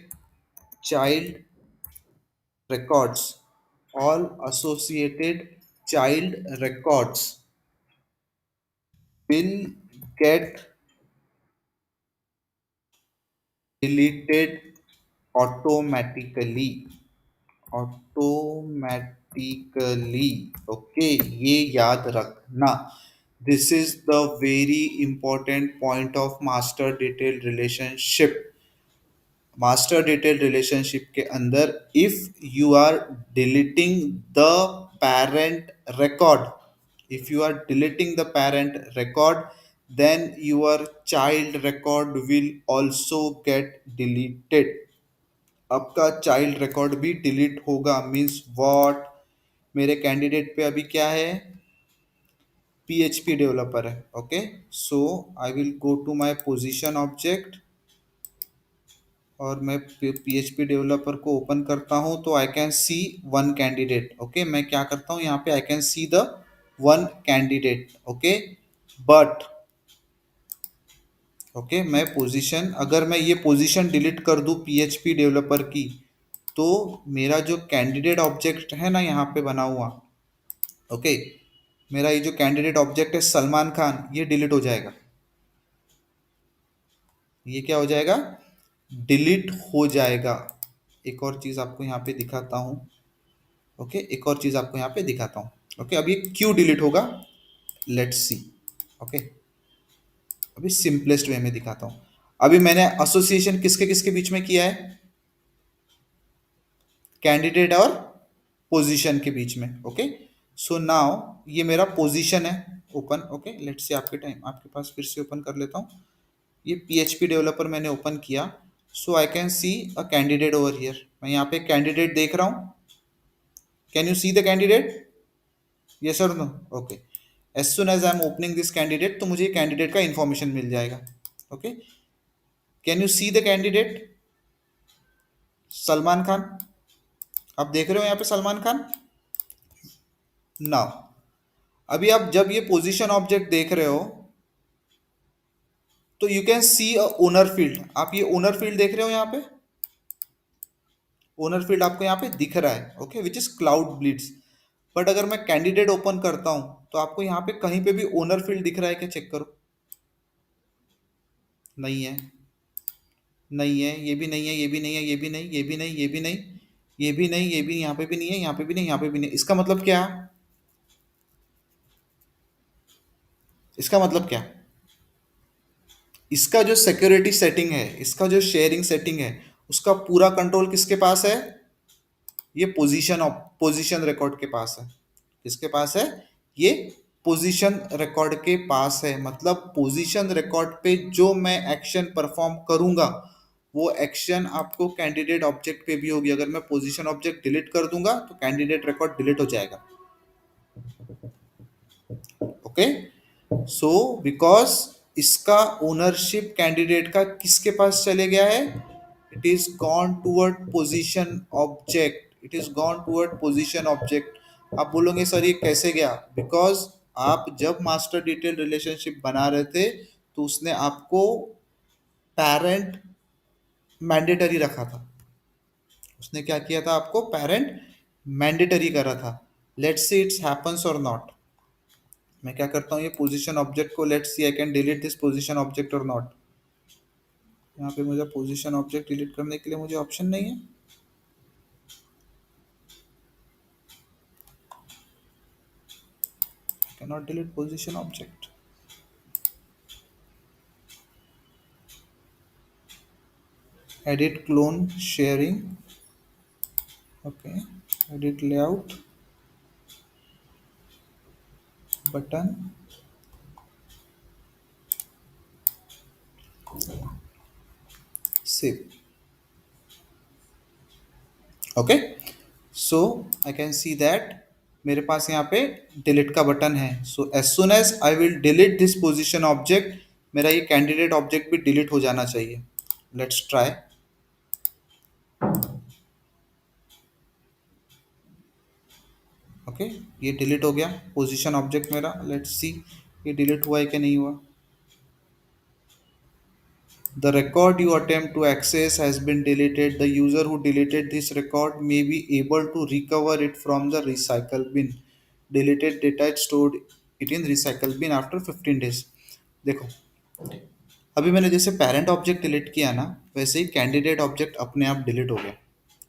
[SPEAKER 1] child records, all associated child records will get deleted automatically, automatically। Okay, ये याद रखना, this is the very important point of master detail relationship. Master detail relationship के अंदर if you are deleting the parent record, If you are deleting the parent record, then your child record will also get deleted. आपका child record भी delete होगा. Means what? मेरे candidate पे अभी क्या है? पीएचपी डेवलपर है. Okay, so I will go to my position object और मैं पीएचपी डेवलपर को ओपन करता हूं तो I can see one candidate. Okay, मैं क्या करता हूं यहाँ पे? I can see the one candidate. Okay, but okay मैं पोजीशन, अगर मैं ये पोजीशन डिलीट कर दूं पीएचपी डेवलपर की, तो मेरा जो कैंडिडेट ऑब्जेक्ट है ना यहाँ पे बना हुआ, ओके, मेरा ये जो कैंडिडेट ऑब्जेक्ट है सलमान खान, ये डिलीट हो जाएगा. ये क्या हो जाएगा? डिलीट हो जाएगा. एक और चीज आपको यहाँ पे दिखाता हूँ. ओके, एक और चीज आपको यहाँ पे दिखाता हूँ. ओके, अब ये क्यों डिलीट होगा? Let's see. ओके, अभी सिंपलेस्ट वे में दिखाता हूँ. अभी मैंने एसोसिएशन किसके किसके बीच में किया है? कैंडिडेट और पोजीशन के बीच में. ओके, सो नाउ ये मेरा पोजीशन है ओपन. ओके, लेट्स से आपके टाइम आपके पास फिर से ओपन कर लेता हूँ. ये पीएचपी डेवलपर मैंने ओपन किया. So I can see a candidate over here. मैं यहाँ पे कैंडिडेट देख रहा हूँ. Can you see the candidate? Yes और no? Okay, as soon as I am opening this candidate, तो मुझे कैंडिडेट का इंफॉर्मेशन मिल जाएगा. Okay, can you see the candidate? Salman Khan. आप देख रहे हो यहाँ पे सलमान खान. नाउ अभी आप जब ये पोजीशन ऑब्जेक्ट देख रहे हो तो you can see a owner field. आप ये ओनर फील्ड देख रहे हो यहाँ पे. ओनर फील्ड आपको यहाँ पे दिख रहा है. Okay, which is cloud bleeds. But अगर मैं कैंडिडेट ओपन करता हूं तो आपको यहाँ पे कहीं पे भी ओनर फील्ड दिख रहा है क्या? चेक करो. नहीं है, नहीं है, ये भी नहीं है, ये भी नहीं है, ये भी नहीं, ये भी नहीं, ये भी नहीं, ये भी नहीं, ये भी यहाँ पे भी नहीं है, यहाँ पे भी नहीं, यहाँ पे भी नहीं. इसका मतलब क्या? इसका मतलब क्या? इसका जो सिक्योरिटी सेटिंग है, इसका जो शेयरिंग सेटिंग है, उसका पूरा कंट्रोल किसके पास है? ये पोजीशन रिकॉर्ड के पास है. किसके पास है? ये पोजीशन रिकॉर्ड के पास है. मतलब पोजीशन रिकॉर्ड पे जो मैं एक्शन परफॉर्म करूंगा वो एक्शन आपको कैंडिडेट ऑब्जेक्ट पे भी होगी. अगर मैं पोजीशन ऑब्जेक्ट डिलीट कर दूंगा तो कैंडिडेट रिकॉर्ड डिलीट हो जाएगा. ओके, सो बिकॉज इसका ओनरशिप कैंडिडेट का किसके पास चले गया है? It is gone toward position object. It is gone toward position object. आप बोलोगे सर ये कैसे गया? बिकॉज आप जब मास्टर डिटेल रिलेशनशिप बना रहे थे तो उसने आपको पेरेंट मैंडेटरी रखा था. उसने क्या किया था? आपको पेरेंट मैंडेटरी करा था. लेट्स सी इट्स हैपन्स और नॉट. मैं क्या करता हूँ? ये पोजीशन ऑब्जेक्ट को, let's see I can delete this position object और नॉट. यहाँ पे मुझे पोजीशन ऑब्जेक्ट डिलीट करने के लिए मुझे ऑप्शन नहीं है. Cannot delete position object. Edit clone sharing. Okay, edit layout button. Save. Okay, so I can see that मेरे पास यहाँ पे डिलीट का बटन है. So as soon as I will delete this position object, मेरा ये candidate object भी delete हो जाना चाहिए. Let's try. ओके, ये डिलीट हो गया पोजीशन ऑब्जेक्ट मेरा. लेट्स सी ये डिलीट हुआ है कि नहीं हुआ. The record you attempt to access has been deleted. The user who deleted this record may be able to recover it from the recycle bin. Deleted data stored it in recycle bin after 15 days. देखो, अभी मैंने जैसे parent object delete किया ना, वैसे ही candidate object अपने आप delete हो गया.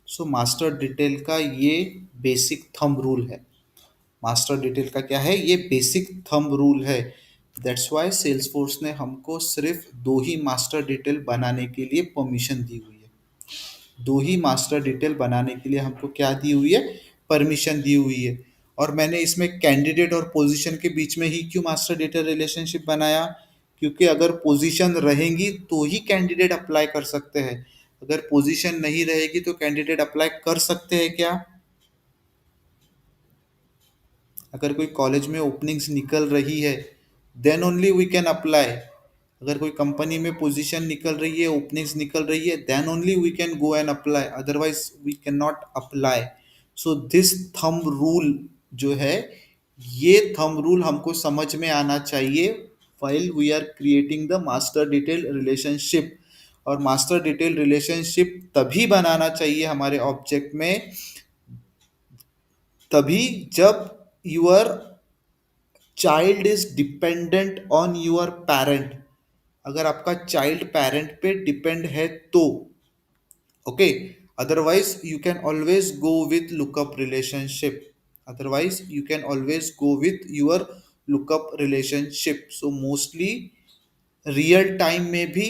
[SPEAKER 1] सो मास्टर डिटेल का ये बेसिक थंब रूल है. मास्टर डिटेल का क्या है? ये बेसिक थंब रूल है. दैट्स वाई सेल्सफोर्स ने हमको सिर्फ दो ही मास्टर डिटेल बनाने के लिए परमिशन दी हुई है. दो ही मास्टर डिटेल बनाने के लिए हमको क्या दी हुई है? परमिशन दी हुई है. और मैंने इसमें कैंडिडेट और पोजीशन के बीच में ही क्यों मास्टर डेटा रिलेशनशिप बनाया? क्योंकि अगर पोजीशन रहेंगी तो ही कैंडिडेट अप्लाई कर सकते हैं। अगर पोजीशन नहीं रहेगी तो कैंडिडेट अप्लाई कर सकते हैं क्या? अगर कोई कॉलेज में ओपनिंग्स निकल रही है then only we can apply. अगर कोई कंपनी में पोजीशन निकल रही है, ओपनिंग्स निकल रही है, then only we can go and apply, otherwise we can not apply. So this thumb rule जो है, ये थंब रूल हमको समझ में आना चाहिए while we are creating the master detail relationship. और मास्टर डिटेल रिलेशनशिप तभी बनाना चाहिए हमारे ऑब्जेक्ट में, तभी जब your child is dependent on your parent. अगर आपका चाइल्ड पैरेंट पे डिपेंड है तो okay, otherwise you can always go with lookup relationship, otherwise you can always go with your lookup relationship. So mostly real time में भी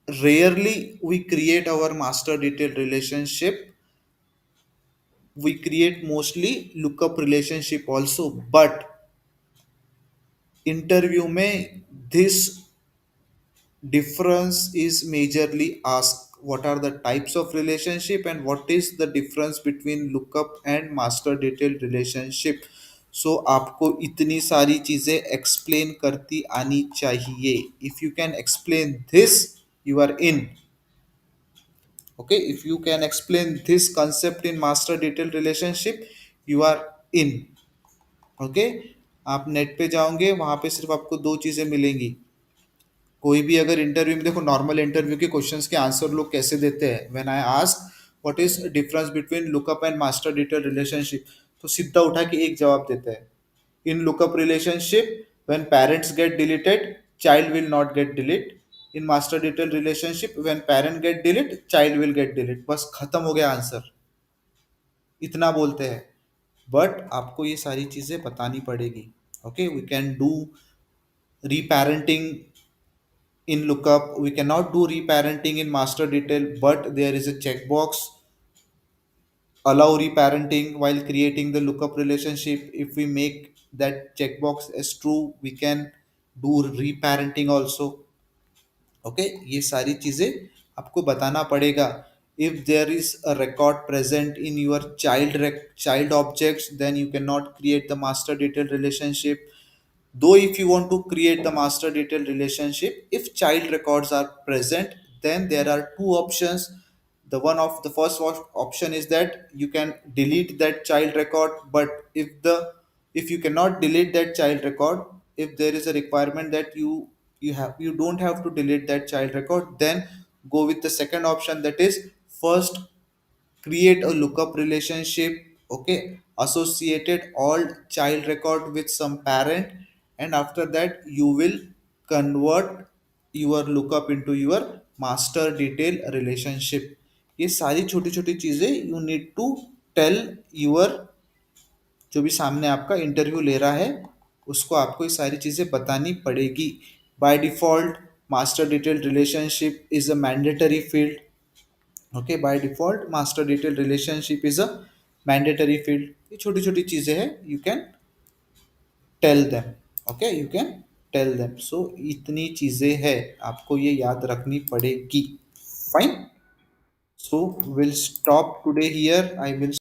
[SPEAKER 1] rarely we create our master detail relationship, we create mostly lookup relationship also, but interview में this difference is majorly asked, what are the types of relationship and what is the difference between lookup and master detail relationship। so आपको इतनी सारी चीजें explain करती आनी चाहिए। if you can explain this you are in, okay, if you can explain this concept in master detail relationship you are in। Okay, आप net पे जाओगे वहां पे सिर्फ आपको दो चीजें मिलेंगी। कोई भी अगर इंटरव्यू में देखो, नॉर्मल इंटरव्यू के क्वेश्चंस के आंसर लोग कैसे देते हैं, when I ask what is difference between lookup and master detail relationship, तो सीधा उठा के एक जवाब देते हैं, in lookup relationship when parents get deleted child will not get delete, in master detail relationship when parent get delete child will get delete, बस खत्म हो गया आंसर, इतना बोलते हैं। बट आपको ये सारी चीजें बतानी पड़ेगी। Okay, we can do reparenting in lookup, we cannot do reparenting in master detail, but there is a checkbox allow reparenting while creating the lookup relationship. If we make that checkbox as true we can do reparenting also। Okay, ये सारी चीजें आपको बताना पड़ेगा। If there is a record present in your child objects then you can not create the master detail relationship. though if you want to create the master detail relationship, if child records are present then there are two options. The option is that you can delete that child record, but if you cannot delete that child record, if there is a requirement that you don't have to delete that child record, then go with the second option, that is first create a lookup relationship, okay, associated all child record with some parent, and after that you will convert your lookup into your master detail relationship। ये सारी छोटी छोटी चीजें you need to tell your, जो भी सामने आपका interview ले रहा है उसको आपको ये सारी चीजें बतानी पड़ेगी। By default master detail relationship is a mandatory field. Okay, by default master detail relationship is a mandatory field. ये छोटी छोटी चीजें हैं, you can tell them, okay, you can tell them. So इतनी चीजें हैं, आपको ये याद रखनी पड़ेगी। Fine, so will stop today here, I will